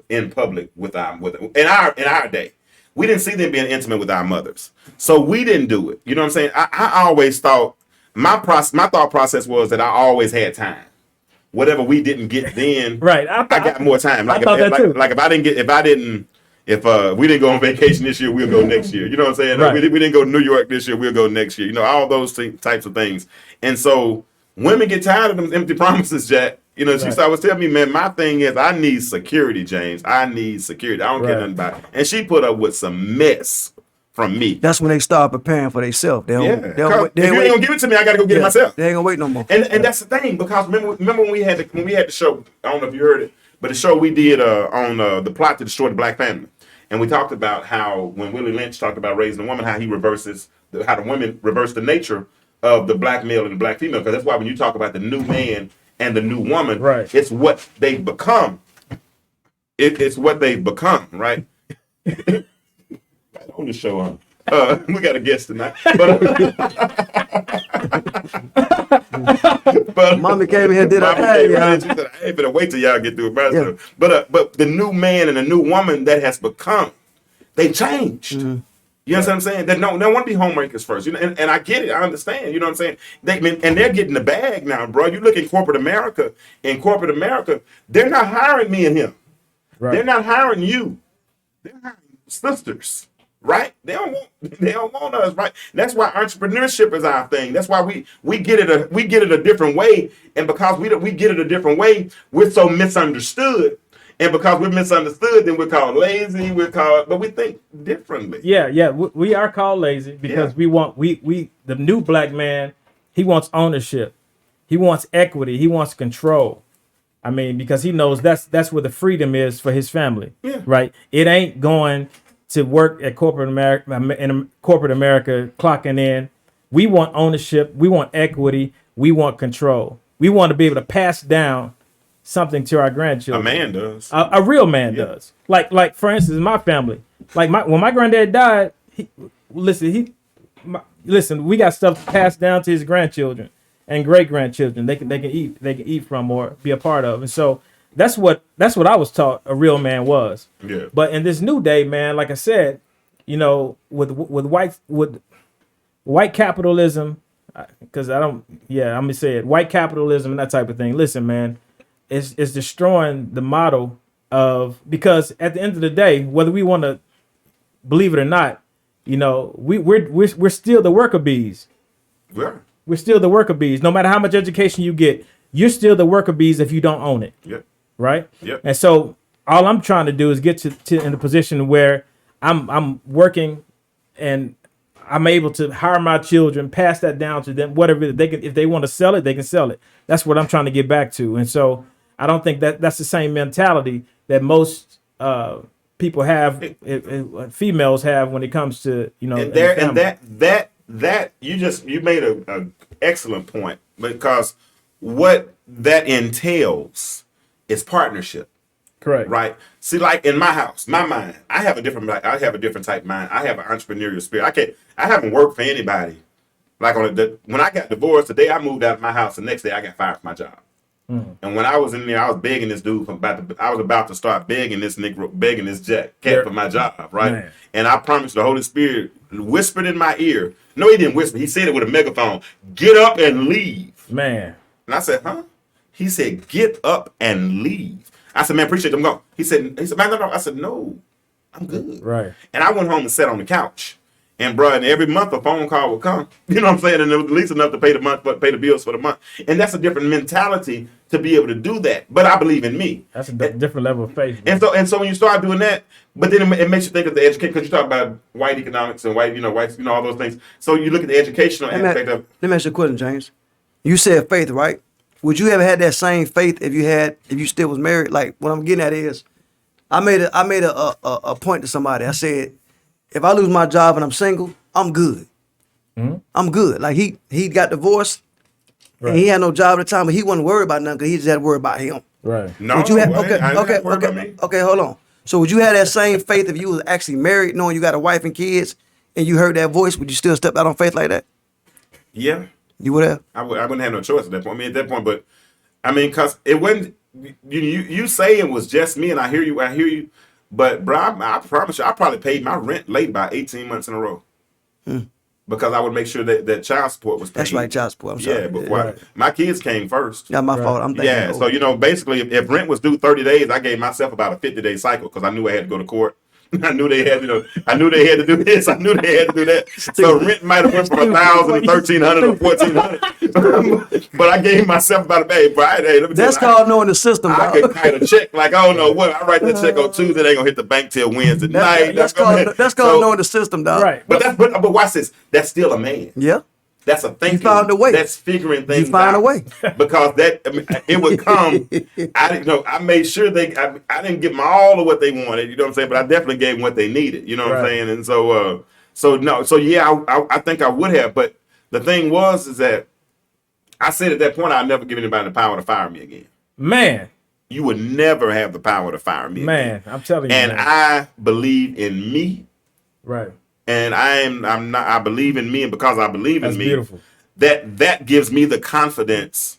in public with in our day. We didn't see them being intimate with our mothers, so we didn't do it. You know what I'm saying? I always thought my thought process was that I always had time. Whatever we didn't get then, Right. I got more time. I thought that too. Like if we didn't go on vacation this year, we'll go next year. You know what I'm saying? Right. We didn't go to New York this year, we'll go next year. You know, all those types of things. And so women get tired of them empty promises, Jack. You know, she was telling me, man, my thing is I need security, James. I need security. I don't care nothing about it. And she put up with some mess from me. That's when they start preparing for themselves. If you ain't gonna give it to me, I gotta go get it myself. They ain't gonna wait no more. And that's the thing, because remember when we had the show, I don't know if you heard it, but the show we did on the plot to destroy the black family. And we talked about how when Willie Lynch talked about raising a woman, how he reverses how the women reverse the nature of the black male and the black female. Because that's why when you talk about the new man and the new woman, right, it's what they become. It's what they become, right? On the show, we got a guest tonight. But Mommy came in here and did her thing. She said, I ain't gonna wait till y'all get through it. But the new man and the new woman that has become, they changed. Mm-hmm. You know what I'm saying? They don't want to be homemakers first. You know, and I get it. I understand. You know what I'm saying? They're getting the bag now, bro. You look in corporate America. In corporate America, they're not hiring me and him. Right. They're not hiring you. They're hiring sisters. Right? They don't want us, right? That's why entrepreneurship is our thing. That's why we get it a different way. And because we get it a different way, we're so misunderstood. And because we're misunderstood, then we're called lazy. But we think differently. Yeah. We are called lazy because we want the new black man. He wants ownership. He wants equity. He wants control. I mean, because he knows that's where the freedom is for his family. Yeah. Right. It ain't going to work at corporate America, clocking in. We want ownership. We want equity. We want control. We want to be able to pass down something to our grandchildren. A man does. A real man does. Like for instance, my family. Like when my granddad died, listen. We got stuff passed down to his grandchildren and great grandchildren. They can eat from or be a part of. And so that's what I was taught a real man was. Yeah. But in this new day, man, like I said, you know, with white capitalism, because I'm gonna say it, white capitalism and that type of thing. Listen, man, it's destroying the model of, because at the end of the day, whether we want to believe it or not, you know, we're still the worker bees. Yeah. We're still the worker bees. No matter how much education you get, you're still the worker bees if you don't own it. Yeah. Right? Yep. And so all I'm trying to do is get to in a position where I'm working and I'm able to hire my children, pass that down to them, whatever they can. If they want to sell it, they can sell it. That's what I'm trying to get back to. And so I don't think that's the same mentality that most people have, females have, when it comes to, you know. And that you made a excellent point, because what that entails is partnership. Correct. Right. See, like in my house, my mind, I have a different type of mind. I have an entrepreneurial spirit. I haven't worked for anybody. Like when I got divorced, the day I moved out of my house, the next day I got fired from my job. Mm. And when I was in there, I was begging this dude I was about to start begging this cat for my job, right? Man. And I promised the Holy Spirit whispered in my ear. No, he didn't whisper. He said it with a megaphone. Get up and leave. Man. And I said, huh? He said, get up and leave. I said, man, appreciate it. I'm going. He said, man, no. I said, no, I'm good. Right. And I went home and sat on the couch. And bro, and every month a phone call would come. You know what I'm saying? And it was at least enough to pay the bills for the month. And that's a different mentality to be able to do that. But I believe in me. That's a different level of faith. And so when you start doing that, but then it makes you think of the education, because you talk about white economics and white, all those things. So you look at the educational aspect of. Let me ask you a question, James. You said faith, right? Would you ever had that same faith if you still was married? Like, what I'm getting at is, I made a point to somebody. I said, if I lose my job and I'm single, I'm good. Mm-hmm. I'm good. Like he got divorced, right, and he had no job at the time, but he wasn't worried about nothing because he just had to worry about him. Right. No. Okay. Hold on. So would you have that same faith if you was actually married, knowing you got a wife and kids, and you heard that voice? Would you still step out on faith like that? Yeah. You would have? I wouldn't have no choice at that point. I mean, at that point, but I mean, because it wasn't. you say it was just me, and I hear you. But bro, I promise you, I probably paid my rent late by 18 months in a row. Because I would make sure that child support was paid. That's right, child support. I'm Yeah, sorry. but Right. my kids came first. Not my Right. fault. I'm thinking. Yeah, so basically, if rent was due 30 days, I gave myself about a 50-day cycle because I knew I had to go to court. I knew they had, I knew they had to do this. I knew they had to do that. So rent might have went from 1,000 to 1,300 or 1,400. But I gave myself about a day. Let me tell That's you, called knowing the system, I dog. could write a check like I don't know what. I write that check on Tuesday. They ain't gonna hit the bank till Wednesday night. That's called knowing the system, dog. Right. But watch this. That's still a man. Yeah. That's a thinking. You found a way. That's figuring things. You found out. a way. Because it would come. I didn't know. I made sure I didn't give them all of what they wanted. You know what I'm saying? But I definitely gave them what they needed. You know what I'm Right. saying? And so yeah, I think I would have. But the thing is that I said at that point I'd never give anybody the power to fire me again. Man, You would never have the power to fire me man, again. I'm telling you. And man. I believe in me. Right. And I believe in me, and because I believe in That's me, beautiful. that gives me the confidence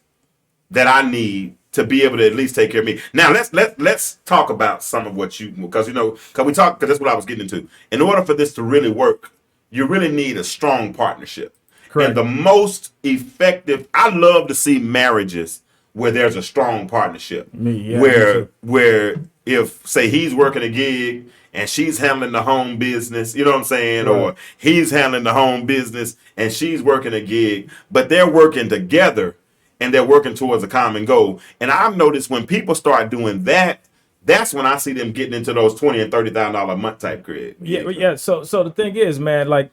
that I need to be able to at least take care of me. Now let's talk about some of what because that's what I was getting into. In order for this to really work, you really need a strong partnership. Correct. And the most effective, I love to see marriages where there's a strong partnership. Me where too. if say he's working a gig and she's handling the home business, you know what I'm saying? Right. Or he's handling the home business and she's working a gig, but they're working together and they're working towards a common goal. And I've noticed when people start doing that, that's when I see them getting into those $20,000 and $30,000 a month type grid. Yeah. So the thing is, man, like,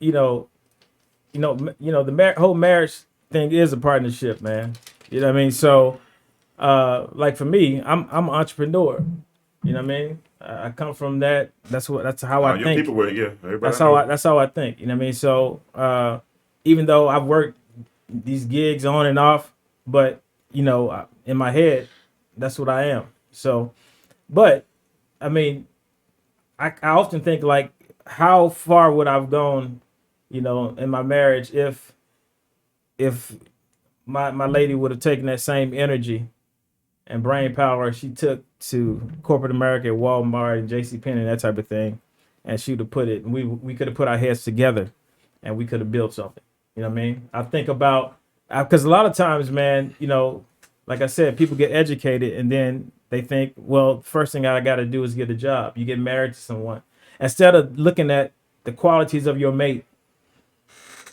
the whole marriage thing is a partnership, man. You know what I mean? So, like for me, I'm an entrepreneur. You know what I mean? I come from that. That's how I Your think. people were, yeah. Everybody That's how I think. You know what I mean? So, even though I've worked these gigs on and off, but in my head, that's what I am. So, but I mean, I often think like, how far would I've gone, in my marriage if my lady would have taken that same energy and brain power she took to corporate America, Walmart, and JCPenney, and that type of thing, and she would have put it. We could have put our heads together, and we could have built something. You know what I mean? I think about because a lot of times, man, like I said, people get educated and then they think, well, first thing I got to do is get a job. You get married to someone instead of looking at the qualities of your mate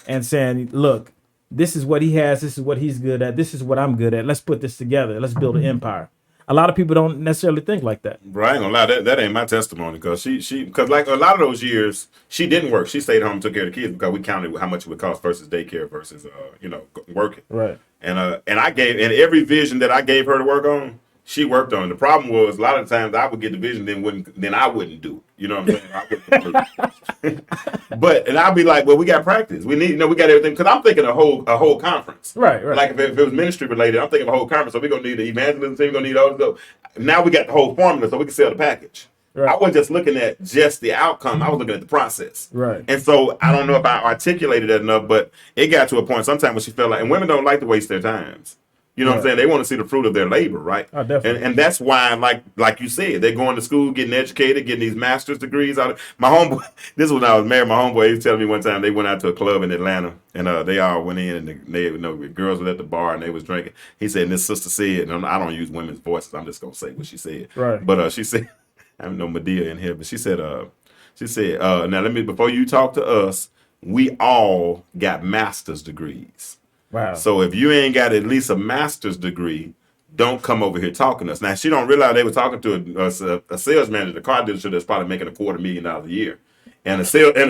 and saying, look, this is what he has. This is what he's good at. This is what I'm good at. Let's put this together. Let's build an empire. A lot of people don't necessarily think like that. Bro, I ain't gonna lie, that ain't my testimony because because like a lot of those years she didn't work. She stayed home and took care of the kids because we counted how much it would cost versus daycare versus working. Right. And I gave every vision that I gave her to work on, she worked on. The problem was a lot of times I would get the vision, then I wouldn't do it. You know what I'm saying? I wouldn't but and I'd be like, well, we got practice. We need, we got everything because I'm thinking a whole conference. Right. Like if it was ministry related, I'm thinking of a whole conference. So we're gonna need the evangelism team, we're gonna need all this. Now we got the whole formula, so we can sell the package. Right. I wasn't just looking at just the outcome. I was looking at the process. Right. And so I don't know if I articulated that enough, but it got to a point sometimes when she felt like, and women don't like to waste their times. You know what I'm saying? They want to see the fruit of their labor, right? Oh, definitely. And that's why, like you said, they're going to school, getting educated, getting these master's degrees out of my homeboy. This is when I was married. My homeboy, he was telling me one time they went out to a club in Atlanta and they all went in and they girls were at the bar and they was drinking. He said, and this sister said, and I don't use women's voices. I'm just gonna say what she said. Right. But she said, I have no Medea in here, but she said, now before you talk to us, we all got master's degrees. Wow. So if you ain't got at least a master's degree, don't come over here talking to us. Now, she don't realize they were talking to a sales manager at the car dealership that's probably making $250,000 a year. And a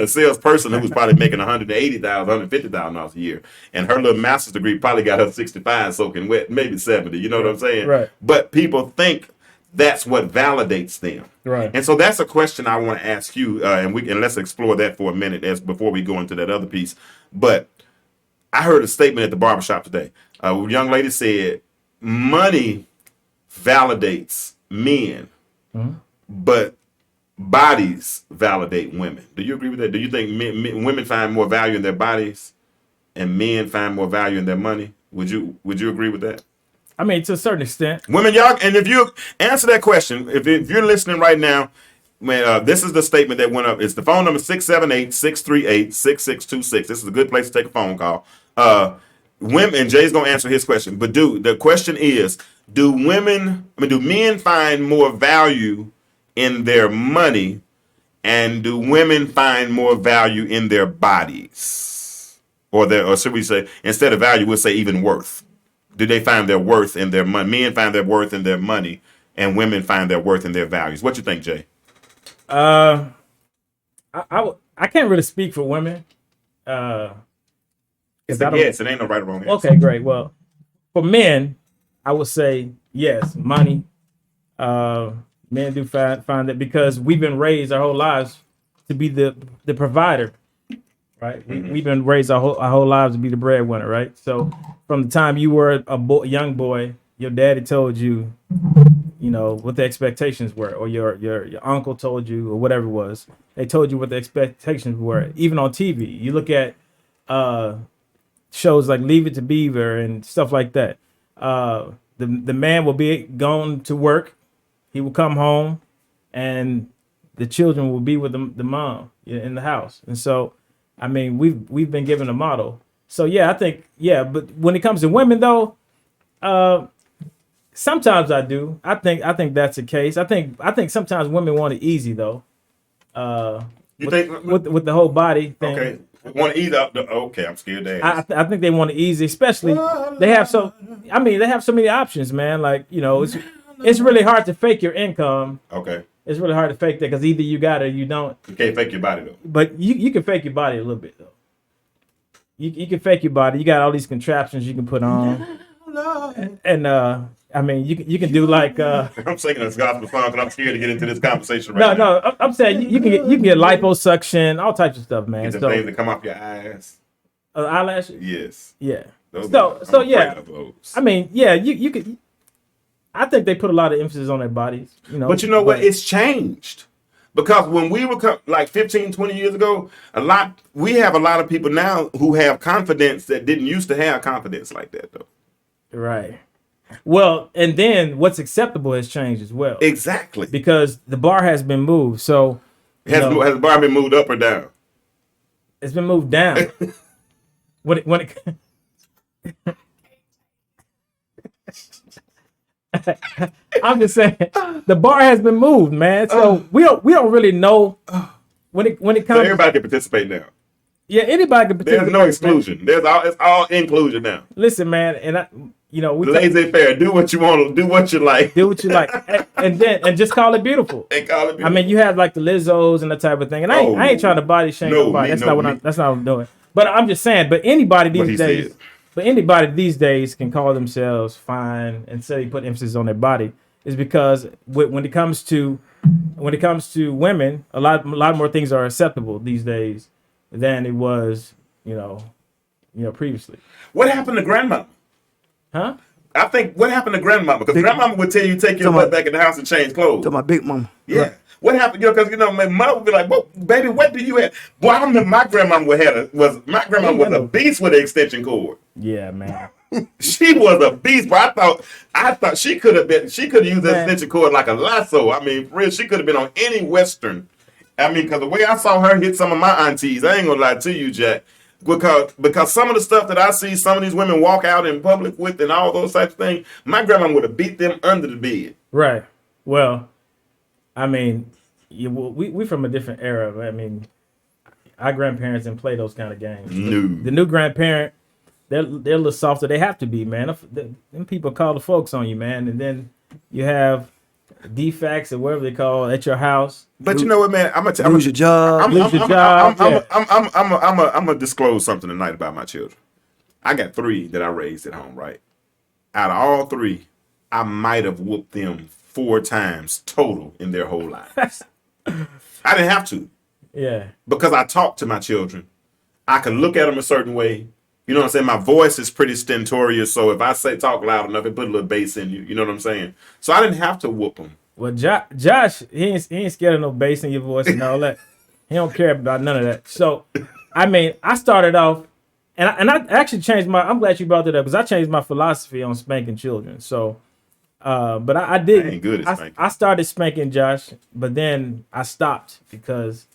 salesperson who was probably making $180,000, $150,000 a year. And her little master's degree probably got her 65 soaking wet, maybe 70. You know what I'm saying? Right. But people think that's what validates them. Right. And so that's a question I want to ask you, and let's explore that for a minute before we go into that other piece. But I heard a statement at the barbershop today. A young lady said, money validates men, but bodies validate women. Do you agree with that? Do you think women find more value in their bodies and men find more value in their money? Would you agree with that? I mean, to a certain extent. Women, y'all, and if you answer that question, if you're listening right now, man, this is the statement that went up. It's the phone number 678-638-6626. This is a good place to take a phone call. Women, and Jay's gonna answer his question, but the question is, do men find more value in their money, and do women find more value in their bodies, or should we say, instead of value, we'll say even worth? Do they find their worth in their money? Men find their worth in their money, and women find their worth in their values. What you think, Jay? I can't really speak for women. It's a yes. It ain't no right or wrong answer. Okay, great. Well, for men, I would say yes, money. Men do find that because we've been raised our whole lives to be the provider, right? We've been raised our whole lives to be the breadwinner, right? So from the time you were a young boy, your daddy told you, you know, what the expectations were, or your uncle told you, or whatever it was. They told you what the expectations were. Even on TV, you look at shows like Leave It to Beaver and stuff like that. The man will be gone to work. He will come home, and the children will be with the mom in the house. And so, I mean, we've been given a model. So yeah, I think But when it comes to women, though, sometimes I do. I think that's the case. I think sometimes women want it easy, though. You think with the whole body thing? Okay. Want to eat up the okay? I'm scared to ask. I think they want it easy, especially they have so many options, man. Like, you know, it's really hard to fake your income. Okay. It's really hard to fake that because either you got it or you don't. You can't fake your body though. But you can fake your body a little bit though. You can fake your body. You got all these contraptions you can put on, and I mean you can do like I'm singing this gospel song because I'm scared to get into this conversation right now. No, I'm saying you can get liposuction, all types of stuff, man. Get the things that come off your eyes. Eyelashes. Yes. Yeah. Those So yeah. those. I mean, yeah, you could. I think they put a lot of emphasis on their bodies, you know. But you know what? It's changed. Because when we were like 15, 20 years ago, we have a lot of people now who have confidence that didn't used to have confidence like that, though. Right. Well, and then what's acceptable has changed as well. Exactly. Because the bar has been moved. So has the bar been moved up or down? It's been moved down. when it I'm just saying the bar has been moved, man. So we don't really know when it comes. So everybody can participate now. Yeah, anybody can participate. There's no exclusion. It's all inclusion now. Listen, man, and we laissez-faire. Do what you want to do. What you like. Do what you like, and just call it beautiful. And call it beautiful. I mean, you have like the Lizzos and that type of thing, and I ain't trying to body shame nobody. That's not what I'm doing. But I'm just saying. But anybody these days can call themselves fine and say put emphasis on their body is because when it comes to women, a lot more things are acceptable these days than it was, previously. What happened to grandma? Huh? I think what happened to grandma? Because grandma would tell you take your butt back in the house and change clothes. To my big mama. Yeah. Right. What happened? Because my mother would be like, "Well, baby, what do you have?" Boy, I remember my grandma was a beast with an extension cord. Yeah, man. She was a beast, but I thought she could have used that extension cord like a lasso. I mean, for real, she could have been on any Western. I mean, because the way I saw her hit some of my aunties, I ain't gonna lie to you, Jack. Because some of the stuff that I see some of these women walk out in public with and all those types of things, my grandma would have beat them under the bed. Right. Well, I mean, we from a different era. I mean, our grandparents didn't play those kind of games. No. The new grandparent, they're a little softer. They have to be, man. Them people call the folks on you, man. And then you have defects or whatever they call it at your house. But you know what, man? I'm gonna lose your job. I'm gonna disclose something tonight about my children. I got 3 that I raised at home, right? Out of all 3, I might have whooped them 4 times total in their whole lives. I didn't have to. Yeah. Because I talk to my children. I can look at them a certain way. You know what I'm saying? My voice is pretty stentorious, so if I talk loud enough, it put a little bass in you. You know what I'm saying? So I didn't have to whoop them. Well, Josh, he ain't scared of no bass in your voice and all that. He don't care about none of that. So, I mean, I started off I actually changed my. I'm glad you brought that up because I changed my philosophy on spanking children. So, but I did. I ain't good at spanking. I started spanking Josh, but then I stopped because,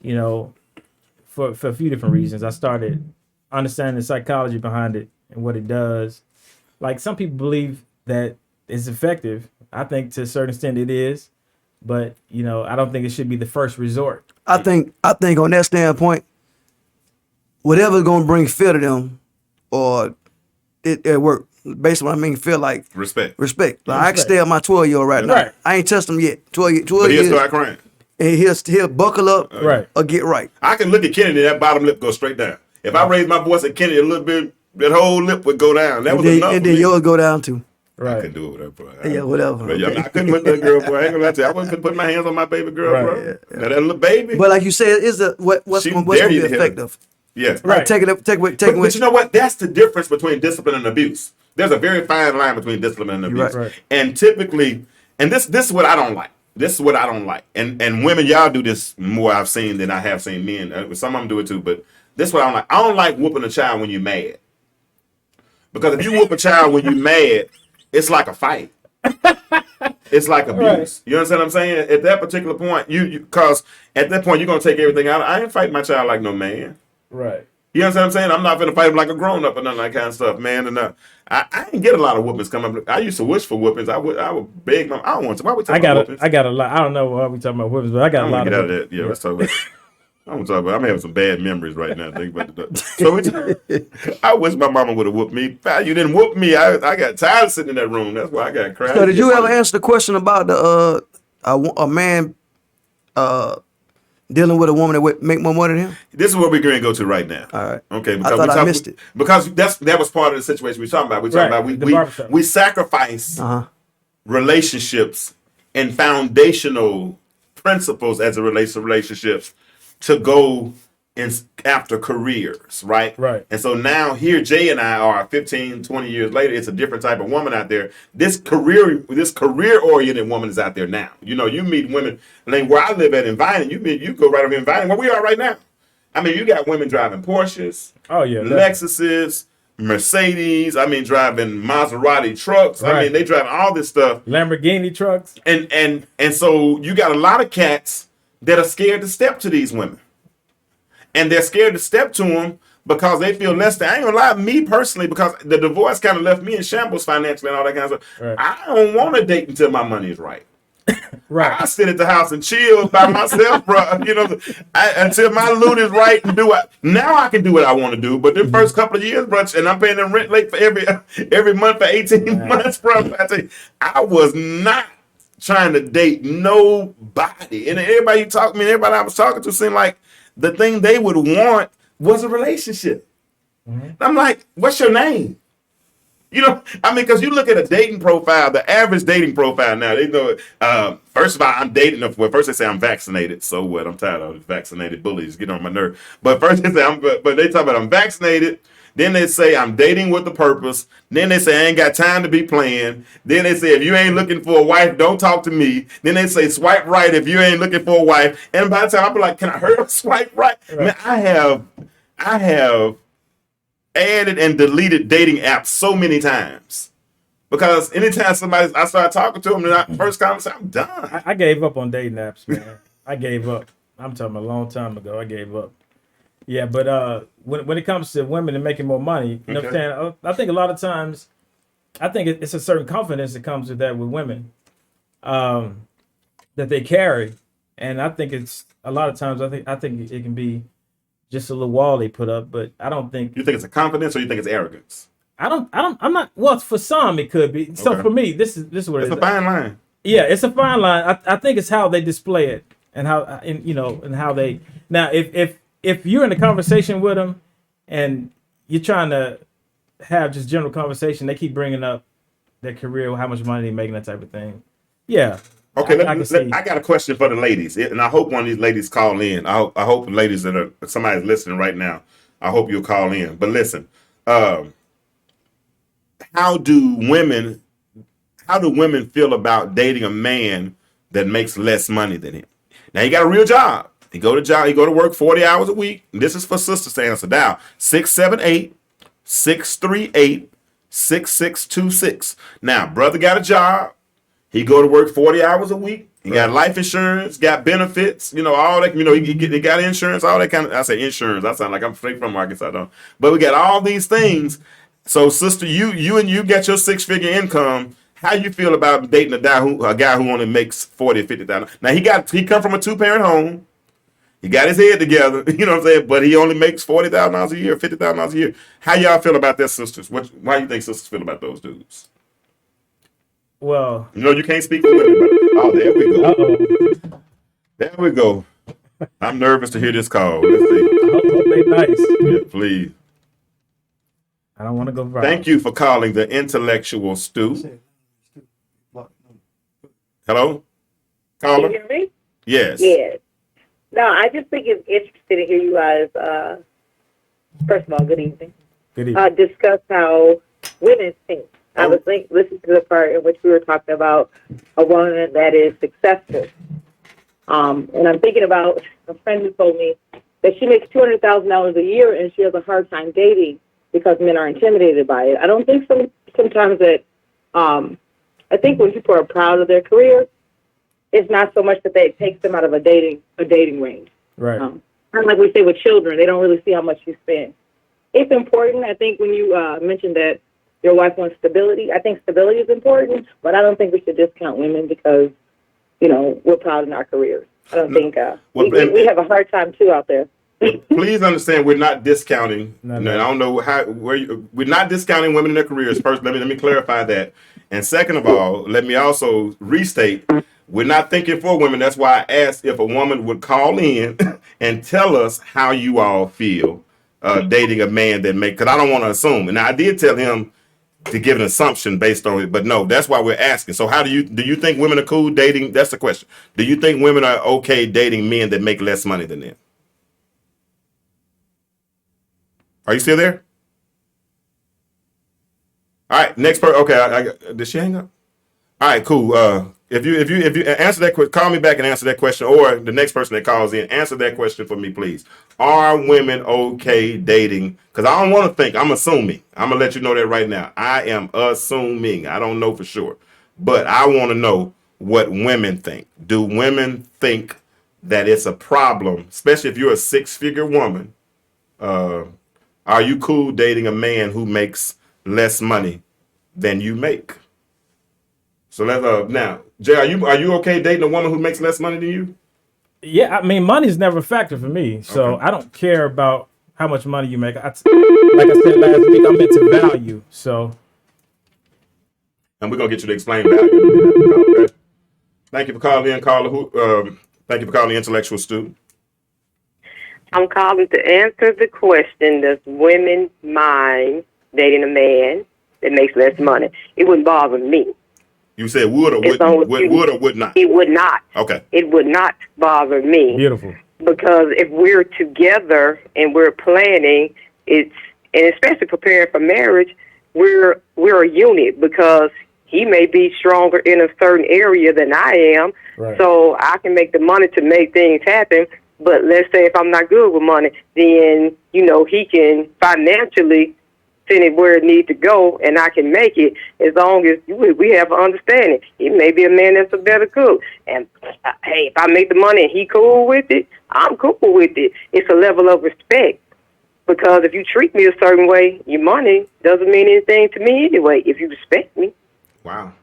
you know, for a few different reasons. I started understanding the psychology behind it and what it does. Like some people believe that it's effective. I think to a certain extent it is, but you know, I don't think it should be the first resort. I think on that standpoint, whatever's gonna bring fear to them, or it at work. Basically, what I mean, feel like Respect. Like I can stay at my 12-year-old right now. Right. I ain't touched him yet. 12 But he'll years, start crying. and he'll buckle up Right. or get right. I can look at Kennedy, that bottom lip go straight down. If I raise my voice at Kennedy a little bit, that whole lip would go down. That was enough And for then me. yours go down too. I Right. couldn't do it with her, bro. Yeah, whatever. But, yeah, Okay. I couldn't with that girl, boy. I ain't gonna lie to you. I wasn't putting my hands on my baby girl, Right. bro. Now that little baby. But like you said, what's She gonna be dirty to him. effective? Yeah. Like Right. take away. But you know what? That's the difference between discipline and abuse. There's a very fine line between discipline and You're abuse. right. Right. And typically, and this is what I don't like. This is what I don't like. And women, y'all do this more I've seen than I have seen men. Some of them do it too, but this is what I don't like. I don't like whooping a child when you're mad. Because if you whoop a child when you're mad, it's like a fight. It's like abuse. Right. You understand what I'm saying? At that particular point, because at that point you're gonna take everything out. I ain't fighting my child like no man. Right. You understand what I'm saying? I'm not gonna fight him like a grown up or none of that kind of stuff, man. And I didn't get a lot of whoopings coming up. I used to wish for whoopings. I would beg my. I don't want to. Why we talking about whoopings? I got a lot. I don't know why we talking about whippings, but I got I'm a lot gonna get of out of that. Yeah, let's talk about. I'm gonna talk about. I'm having some bad memories right now. Think about it. So I wish my mama would have whooped me. You didn't whoop me. I got tired of sitting in that room. That's why I got cried. So did you ever answer the question about the a man dealing with a woman that would make more money than him? This is what we're going to go to right now. All right. Okay. I thought I missed it. Because that was part of the situation we were talking about. We talking Right, about the barbershop. we sacrifice relationships and foundational principles as it relates to relationships to go after careers, right? Right. And so now here Jay and I are 15, 20 years later, it's a different type of woman out there. This career oriented woman is out there now. You know, you meet women, like where I live at in Vining, you go right over in Vining, where we are right now. I mean, you got women driving Porsches, Oh yeah. Lexuses, Mercedes, driving Maserati trucks. I Right. mean, they driving all this stuff. Lamborghini trucks. And so you got a lot of cats that are scared to step to these women. And they're scared to step to them because they feel less than. I ain't gonna lie, me personally, because the divorce kind of left me in shambles financially and all that kind of stuff. Right. I don't want to date until my money is right. Right. I sit at the house and chill by myself, bro. You know, until my loot is right and do it. Now I can do what I want to do. But the first couple of years, bro, and I'm paying them rent late for every month for 18 months, bro. I tell you, I was not trying to date nobody. And everybody everybody I was talking to seemed like the thing they would want was a relationship. I'm like, what's your name? You know, because you look at a dating profile, the average dating profile now, they know, first of all, I'm dating them. Well, first they say I'm vaccinated. So what? I'm tired of vaccinated bullies. Get on my nerve. But first they say, but they talk about I'm vaccinated. Then they say I'm dating with a purpose. Then they say I ain't got time to be playing. Then they say if you ain't looking for a wife, don't talk to me. Then they say swipe right if you ain't looking for a wife. And by the time I'll be like, can I hurry up, swipe right? Man, I have added and deleted dating apps so many times. Because anytime I start talking to them in that first conversation, I'm done. I gave up on dating apps, man. I gave up. I'm talking a long time ago. I gave up. Yeah, but when it comes to women and making more money, you know what I'm saying? I think a lot of times, I think it's a certain confidence that comes with that with women that they carry, and I think it's a lot of times. I think it can be just a little wall they put up, but I don't think. You think it's a confidence or you think it's arrogance? I'm not. Well, for some it could be. So for me, this is what It's a fine line. Yeah, it's a fine line. I think it's how they display it and how and how they. Now, if you're in a conversation with them and you're trying to have just general conversation, they keep bringing up their career, how much money they're making, that type of thing. Yeah. Okay, I I got a question for the ladies, and I hope one of these ladies call in. I hope the ladies that are somebody's listening right now. I hope you'll call in. But listen, how do women feel about dating a man that makes less money than him? Now he got a real job. He go to job. He go to work 40 hours a week. And this is for sisters to answer. Now 678-638-6626. Now brother got a job. He go to work 40 hours a week. He got life insurance, got benefits, all that. He got insurance, all that kind of. I say insurance. I sound like I'm straight from Arkansas, though. But we got all these things. So, sister, you got your 6-figure income. How you feel about dating a guy who only makes 40 or 50,000? Now he come from a 2-parent home. He got his head together, you know what I'm saying? But he only makes $40,000 a year, $50,000 a year. How y'all feel about that, sisters? Why do you think sisters feel about those dudes? Well, you can't speak for women, but there we go. uh-oh. There we go. I'm nervous to hear this call. Let's see. I hope they nice. Yeah, please. I don't want to go viral. Thank you for calling the intellectual Stu. Hello? Caller? Can you hear me? Yes. Yes. No, I just think it's interesting to hear you guys, first of all, good evening, Good evening. discuss how women think. I was listening to the part in which we were talking about a woman that is successful. And I'm thinking about a friend who told me that she makes $200,000 a year and she has a hard time dating because men are intimidated by it. I don't think sometimes that, I think when people are proud of their career, it's not so much that it takes them out of a dating range. Right. Kind of like we say with children, they don't really see how much you spend. It's important. I think when you mentioned that your wife wants stability, I think stability is important, but I don't think we should discount women because, we're proud in our careers. I don't think we have a hard time too out there. Please understand, we're not discounting. No. I don't know we're not discounting women in their careers. First, let me clarify that. And second of all, let me also restate, we're not thinking for women. That's why I asked if a woman would call in and tell us how you all feel dating a man that because I don't want to assume. And I did tell him to give an assumption based on it, but no, that's why we're asking. So do you think women are cool dating? That's the question. Do you think women are okay dating men that make less money than them? Are you still there? All right, next person. Okay, did she hang up? All right, cool. If you answer that question, call me back and answer that question, or the next person that calls in, answer that question for me, please. Are women okay dating? Because I don't want to think. I'm assuming. I'm gonna let you know that right now. I am assuming. I don't know for sure, but I want to know what women think. Do women think that it's a problem, especially if you're a 6-figure woman? Are you cool dating a man who makes less money than you make? So let's now, Jay, are you okay dating a woman who makes less money than you? Yeah, I mean, money's never a factor for me, so Okay. I don't care about how much money you make. Like I said last week, I'm into value, so. And we're gonna get you to explain value. Okay? Thank you for calling in, caller. Thank you for calling the intellectual Stu. I'm calling to answer the question, does women mind dating a man that makes less money? It wouldn't bother me. You said would or would not? It would not. Okay. It would not bother me. Beautiful. Because if we're together and we're planning, and especially preparing for marriage, we're a unit because he may be stronger in a certain area than I am. Right. So I can make the money to make things happen. But let's say if I'm not good with money, then, he can financially send it where it needs to go, and I can make it as long as we have an understanding. He may be a man that's a better cook. And, hey, if I make the money and he cool with it, I'm cool with it. It's a level of respect. Because if you treat me a certain way, your money doesn't mean anything to me anyway, if you respect me. Wow.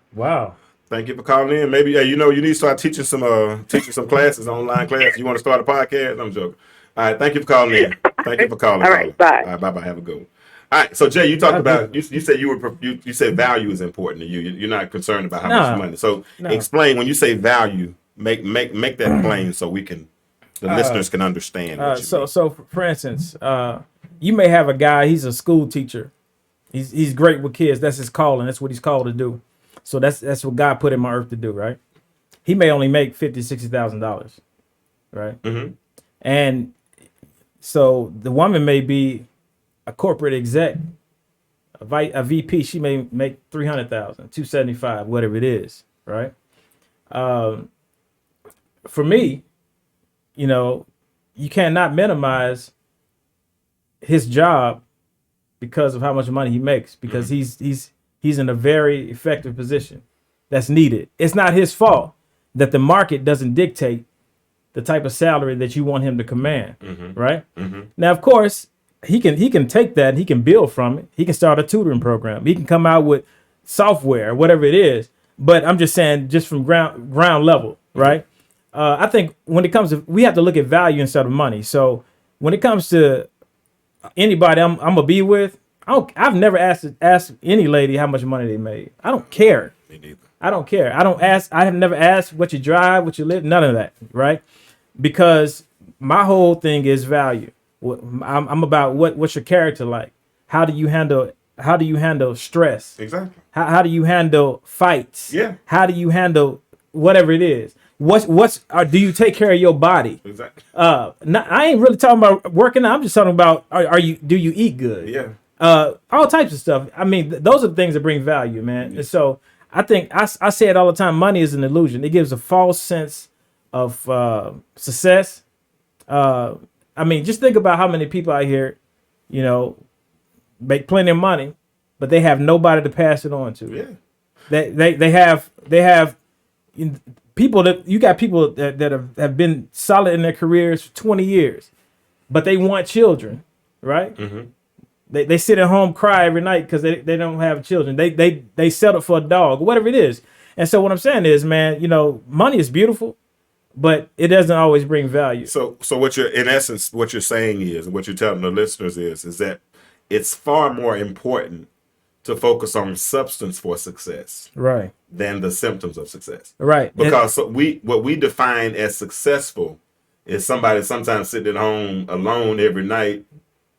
Thank you for calling in. Maybe you need to start teaching some classes, online classes. You want to start a podcast? I'm joking. All right, thank you for calling in. Thank you for calling. All right, bye. All right, bye. Have a good one. All right, so Jay, you talked about you said you said value is important to you. You're not concerned about how much money. So explain when you say value. Make that plain so the listeners can understand. What you mean. So for instance, you may have a guy. He's a school teacher. He's great with kids. That's his calling. That's what he's called to do. So that's what God put in my earth to do, right? He may only make $50,000-$60,000, right? Mm-hmm. And so the woman may be a corporate exec, a VP. She may make $300,000, $275,000, whatever it is, right? For me, you cannot minimize his job because of how much money he makes, because he's in a very effective position that's needed. It's not his fault that the market doesn't dictate the type of salary that you want him to command, right? Now, of course, he can take that and he can build from it. He can start a tutoring program. He can come out with software, whatever it is. But I'm just saying, just from ground level, right? I think when it comes to, we have to look at value instead of money. So when it comes to anybody I'm gonna be with, I've never asked any lady how much money they made. I don't care. Me neither. I don't care. I have never asked what you drive, what you live, none of that, right? Because my whole thing is value. I'm about what's your character like? How do you handle stress? Exactly. How do you handle fights? Yeah. How do you handle whatever it is? Do you take care of your body? Exactly. I ain't really talking about working out. I'm just talking about do you eat good? Yeah. All types of stuff. I mean, those are the things that bring value, man. And so I think I say it all the time. Money is an illusion. It gives a false sense of success. I mean, just think about how many people out here, make plenty of money, but they have nobody to pass it on to. Yeah. They have people that have been solid in their careers for 20 years, but they want children, right? They sit at home, cry every night because they don't have children. They settle for a dog, whatever it is. And so what I'm saying is, man, money is beautiful, but it doesn't always bring value. So what you're saying is, what you're telling the listeners is that it's far more important to focus on substance for success, right, than the symptoms of success, right? Because what we define as successful is somebody sometimes sitting at home alone every night,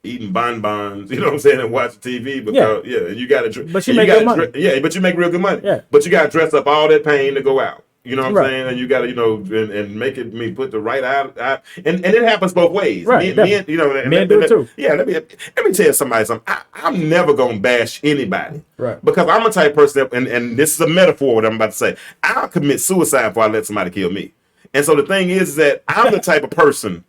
eating bonbons, you know what I'm saying, and watching TV because and you got to. But you make good money. But you make real good money. Yeah. But you got to dress up all that pain to go out. You know what I'm Right. saying? And you got to, and make it put the right out. And it happens both ways. Right, Men do it too. Yeah, let me tell you something. I'm never going to bash anybody. Right. Because I'm a type of person and this is a metaphor what I'm about to say. I'll commit suicide before I let somebody kill me. And so the thing is that I'm the type of person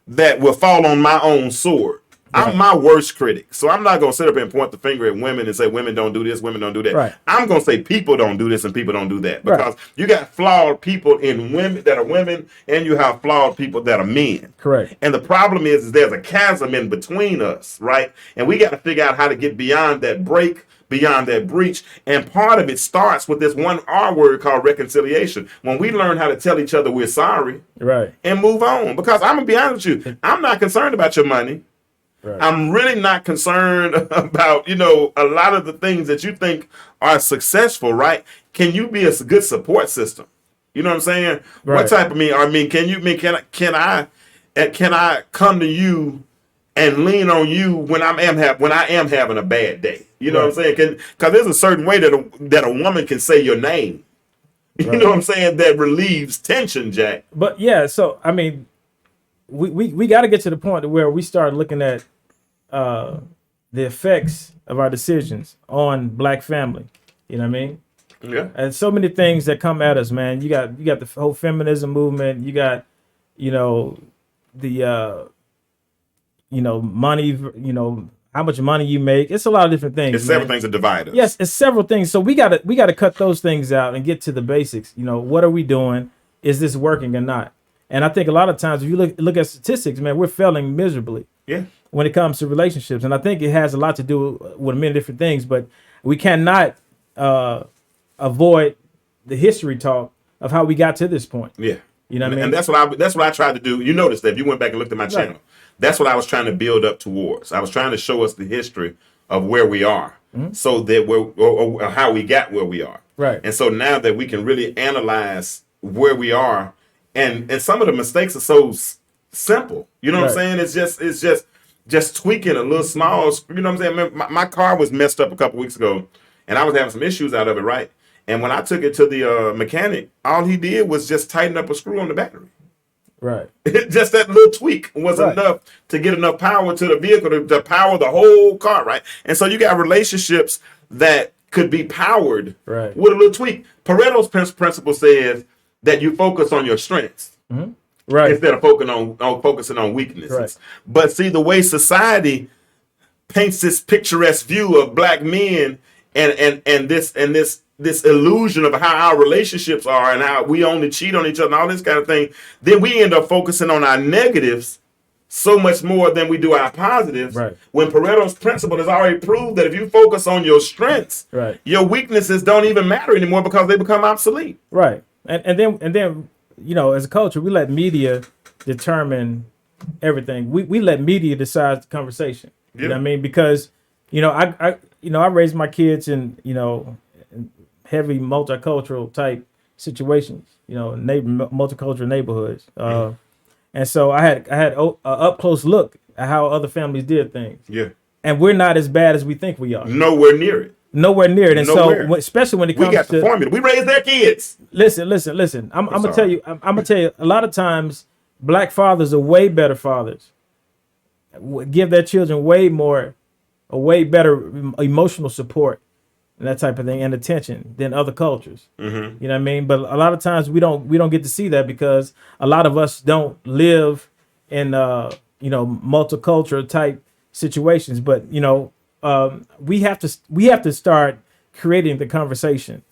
that will fall on my own sword. Right. I'm my worst critic. So I'm not going to sit up and point the finger at women and say women don't do this, women don't do that. Right. I'm going to say people don't do this and people don't do that. Because Right. you got flawed people in women that are women and you have flawed people that are men. Correct. And the problem is there's a chasm in between us, right? And we got to figure out how to get beyond that break, beyond that breach. And part of it starts with this one R word called reconciliation. When we learn how to tell each other we're sorry Right. and move on. Because I'm going to be honest with you, I'm not concerned about your money. Right. I'm really not concerned about, a lot of the things that you think are successful, right? Can you be a good support system? You know what I'm saying? Right. What type of can I come to you and lean on you when I am having a bad day? You know what I'm saying? Because there's a certain way that a woman can say your name. You know what I'm saying? That relieves tension, Jack. But yeah, so I mean, we got to get to the point where we start looking at the effects of our decisions on Black family. You know what I mean? Yeah. And so many things that come at us, man. You got the whole feminism movement. You got, the money. How much money you make. It's a lot of different things. It's several things that divide us. Yes, it's several things. So we gotta cut those things out and get to the basics. What are we doing? Is this working or not? And I think a lot of times, if you look at statistics, man, we're failing miserably. Yeah. When it comes to relationships, and I think it has a lot to do with many different things. But we cannot avoid the history talk of how we got to this point. Yeah. You know what I mean? And that's what I tried to do. You noticed that if you went back and looked at my channel. Right. That's what I was trying to build up towards. I was trying to show us the history of where we are, so that or how we got where we are. Right. And so now that we can really analyze where we are, and some of the mistakes are so simple. You know what I'm saying? It's just tweaking a little small. You know what I'm saying? My car was messed up a couple weeks ago, and I was having some issues out of it, right? And when I took it to the mechanic, all he did was just tighten up a screw on the battery. Right. Just that little tweak was enough to get enough power to the vehicle to power the whole car, right? And so you got relationships that could be powered with a little tweak. Pareto's principle says that you focus on your strengths. Mm-hmm. Right. instead of focusing on weaknesses. Right. But see, the way society paints this picturesque view of black men and this illusion of how our relationships are and how we only cheat on each other and all this kind of thing, then we end up focusing on our negatives so much more than we do our positives. Right. When Pareto's principle has already proved that if you focus on your strengths, Right. your weaknesses don't even matter anymore because they become obsolete. Right. And then you know, as a culture, we let media determine everything. We let media decide the conversation. You know what I mean? Because, you know, I raised my kids in, you know, in heavy multicultural type situations, you know, multicultural neighborhoods. And so I had a up close look at how other families did things. Yeah. And we're not as bad as we think we are. Nowhere near it. Nowhere near it. And Nowhere. so, especially when it comes We got the to formula. We raised their kids. listen. I'm gonna tell you. I'm gonna tell you. A lot of times, black fathers are way better fathers. Give their children way better emotional support and that type of thing and attention than other cultures. Mm-hmm. You know what I mean? But a lot of times we don't get to see that because a lot of us don't live in you know, multicultural type situations. But you know, we have to start creating the conversation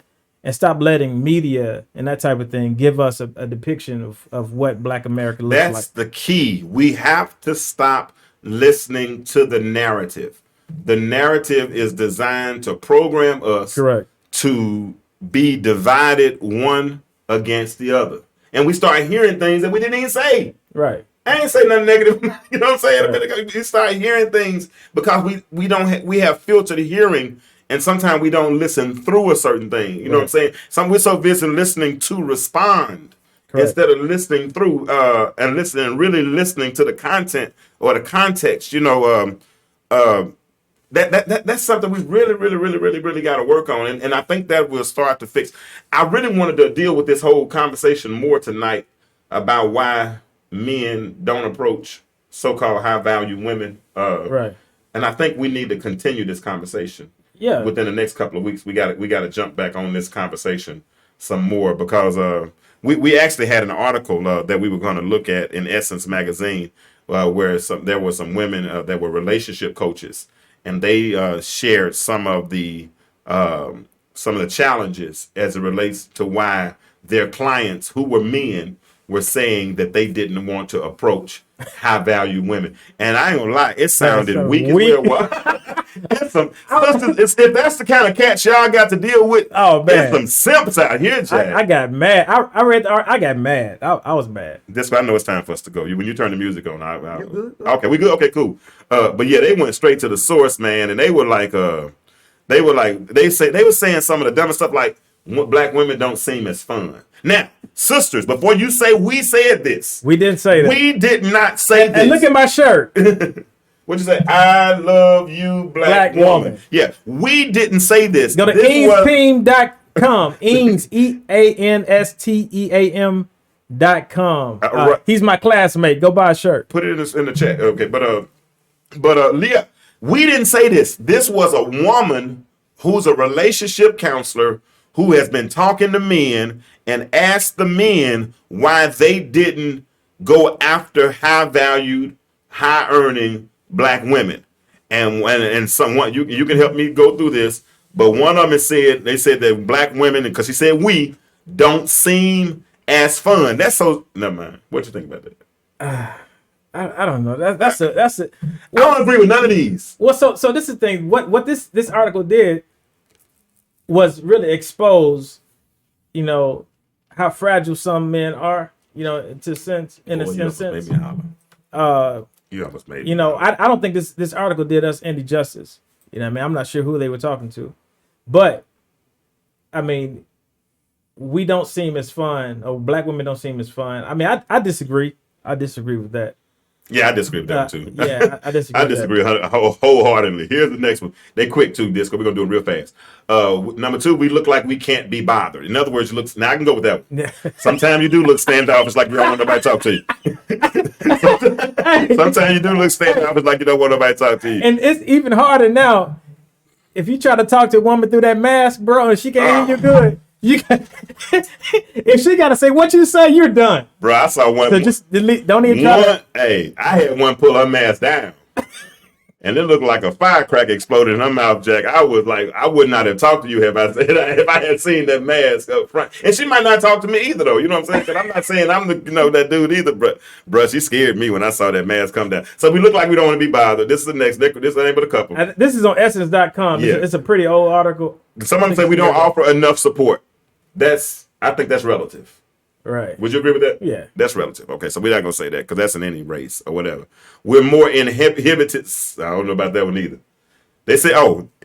and stop letting media and that type of thing give us a depiction of what Black America looks like. That's the key. We have to stop listening to the narrative. The narrative is designed to program us Correct. to be divided one against the other. And we start hearing things that we didn't even say. Right. I ain't say nothing negative. You know what I'm saying? Right. We start hearing things because we have filtered hearing, and sometimes we don't listen through a certain thing. You know what I'm saying? We're so busy listening to respond. Correct. Instead of listening through and really listening to the content or the context. You know, that's something we really got to work on, and I think that will start to fix. I really wanted to deal with this whole conversation more tonight about why men don't approach so-called high-value women. Right. And I think we need to continue this conversation. Yeah. Within the next couple of weeks, we got to jump back on this conversation some more because we actually had an article that we were going to look at in Essence magazine where there were some women that were relationship coaches, and they shared some of the challenges as it relates to why their clients who were men were saying that they didn't want to approach high value women. And I ain't gonna lie, it sounded weak as well. If that's the kind of cats y'all got to deal with, Oh, man. there's some simps out here, Jack. I got mad. I read the art. I got mad. I was mad. This I know it's time for us to go. When you turn the music on, okay, we good. Okay, cool. But yeah, they went straight to the source, man, and they were saying some of the dumbest stuff, like black women don't seem as fun. Now, sisters, before you say we said this, We didn't say that. we did not say this. And look at my shirt. What'd you say? I love you, black woman. Yeah, we didn't say this. Go to eansteam.com. Eanes, EANSTEAM.com. Right. He's my classmate. Go buy a shirt. Put it in the chat. Okay, but Leah, we didn't say this. This was a woman who's a relationship counselor who has been talking to men and asked the men why they didn't go after high-valued, high-earning black women. And someone, you can help me go through this, but one of them said that black women, because she said we, don't seem as fun. That's so, never mind. What you think about that? I don't know. That's a. I don't agree with none of these. Well, so this is the thing. What this article did was really expose, you know, how fragile some men are. You know, in a sense. You almost made me You know, holler. I don't think this article did us any justice. You know what I mean? I'm not sure who they were talking to. But, I mean, we don't seem as fun, or black women don't seem as fun. I mean, I disagree. I disagree with that. Yeah, I disagree with that too. Yeah, I disagree. I disagree wholeheartedly. Here's the next one. They quick too, Disco. We're gonna do it real fast. Number 2, we look like we can't be bothered. In other words, now I can go with that one. Sometimes you do look standoffish, like you don't want nobody to talk to you. Sometimes you do look standoffish, like you don't want nobody to talk to you. And it's even harder now. If you try to talk to a woman through that mask, bro, and she can't hear you good, You got, if she got to say what you say, you're done. Bro, I saw one. So just delete. Don't even try. Hey, I had one pull her mask down. And it looked like a firecracker exploded in her mouth, Jack. I was like, I would not have talked to you if I had seen that mask up front. And she might not talk to me either, though. You know what I'm saying? Because I'm not saying I'm that dude either. But, bro, she scared me when I saw that mask come down. So we look like we don't want to be bothered. This is the next. This ain't but a couple. This is on essence.com. Yeah. It's a pretty old article. Some of them say we don't offer enough support. I think that's relative. Right. Would you agree with that? Yeah. That's relative. Okay, so we're not going to say that because that's in any race or whatever. We're more inhibited. I don't know about that one either. They say,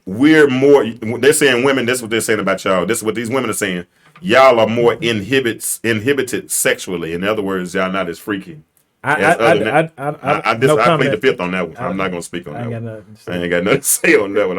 we're more, they're saying women, this is what they're saying about y'all. This is what these women are saying. Y'all are more inhibited sexually. In other words, y'all not as freaky. I plead the fifth on that one. I'm not going to speak on that one. I ain't got nothing to say on that one.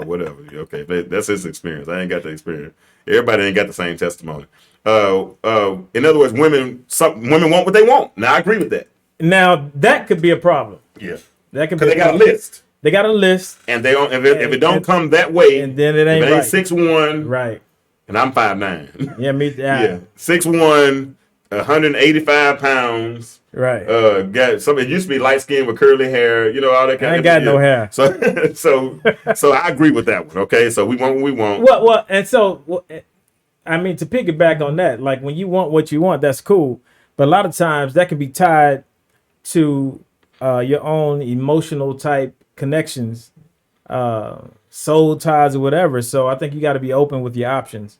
Whatever. Okay, that's his experience. I ain't got the experience. Everybody ain't got the same testimony. In other words, women want what they want. Now I agree with that. Now that could be a problem. Yeah, that could because they got a list. They got a list, and they don't. If it don't come that way, and then it ain't, 6'1", right? And I'm 5'9". Yeah, me. Yeah, 6'1", 185 pounds. Right. Got some. It used to be light skin with curly hair. All that kind of. I ain't got no hair. So I agree with that one. Okay, so we want what we want. Well, and so. I mean, to piggyback on that, like when you want what you want, that's cool. But a lot of times that can be tied to your own emotional type connections, soul ties or whatever. So I think you got to be open with your options.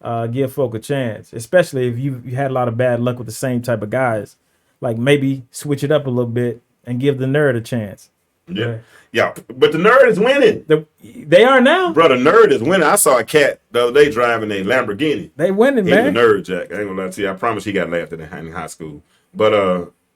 Give folk a chance, especially if you had a lot of bad luck with the same type of guys. Like maybe switch it up a little bit and give the nerd a chance. Yeah. Right. Yeah, but the nerd is winning. They are now. Bro, the nerd is winning. I saw a cat the other day driving a Lamborghini. They winning, man. He's a nerd, Jack. I ain't gonna lie to you. I promise he got laughed at in high school. But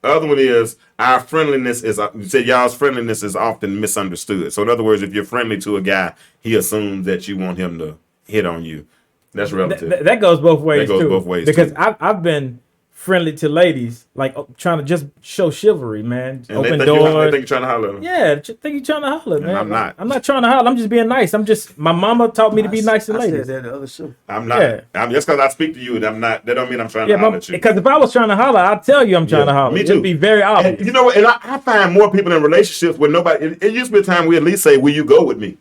other one is our friendliness is, you said y'all's friendliness is often misunderstood. So in other words, if you're friendly to a guy, he assumes that you want him to hit on you. That's relative. That goes both ways, That goes both ways, because too. I've been friendly to ladies, like trying to just show chivalry, man. And open they doors. think you're trying to holler at them. Yeah, think you're trying to holler, man. I'm not. I'm not trying to holler. I'm just being nice. My mama taught me to be nice to ladies. Said that the other show. I'm not. Yeah. I'm just because I speak to you, and I'm not. That don't mean I'm trying to holler at you. Because if I was trying to holler, I'd tell you I'm trying to holler. Me too. It'd be very obvious. And you know what? And I find more people in relationships where nobody. It used to be a time we at least say, "Will you go with me?"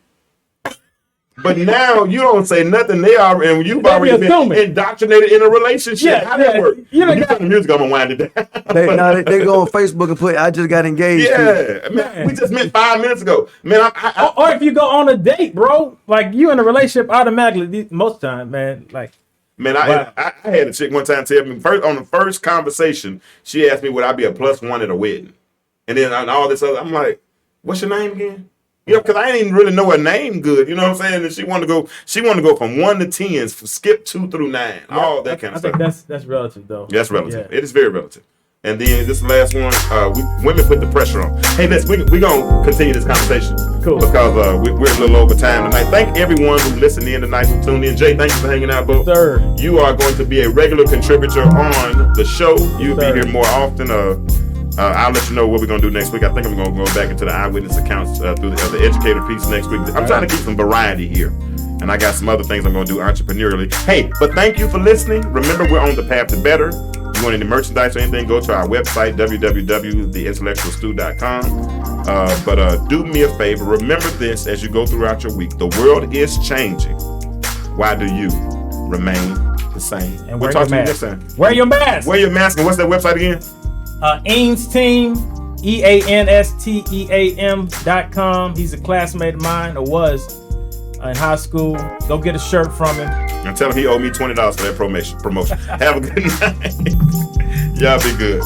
But now you don't say nothing. You've already been indoctrinated in a relationship. Yeah, How that work? You know, when you put the music, I'm gonna wind it down. They go on Facebook and put, "I just got engaged." Yeah, man, we just met 5 minutes ago, man. Or if you go on a date, bro, like you in a relationship automatically. Most time, man, like. Man, I had a chick one time tell me on the first conversation, she asked me would I be a +1 at a wedding, and then all this other. I'm like, "What's your name again?" Because I didn't even really know her name good. You know what I'm saying? And she wanted to go from 1 to 10, skip 2 through 9, all that kind of stuff. I think that's relative, though. That's relative. Yeah. It is very relative. And then this last one, women put the pressure on. Hey, we're gonna continue this conversation. Cool. Because we're a little over time tonight. Thank everyone who listened in tonight, who tuned in. Jay, thank you for hanging out, bro. Sir. You are going to be a regular contributor on the show. You'll be here more often. I'll let you know what we're going to do next week. I think I'm going to go back into the eyewitness accounts through the educator piece next week. I'm trying to keep some variety here. And I got some other things I'm going to do entrepreneurially. Hey, but thank you for listening. Remember, we're on the path to better. If you want any merchandise or anything, go to our website, www.theintellectualstew.com. But do me a favor. Remember this as you go throughout your week. The world is changing. Why do you remain the same? And we'll talk to you next time. Wear your mask. Wear your mask. And what's that website again? Eames Team, EANSTEAM.com. He's a classmate of mine, or was in high school. Go get a shirt from him. And tell him he owed me $20 for that promotion. Have a good night. Y'all be good.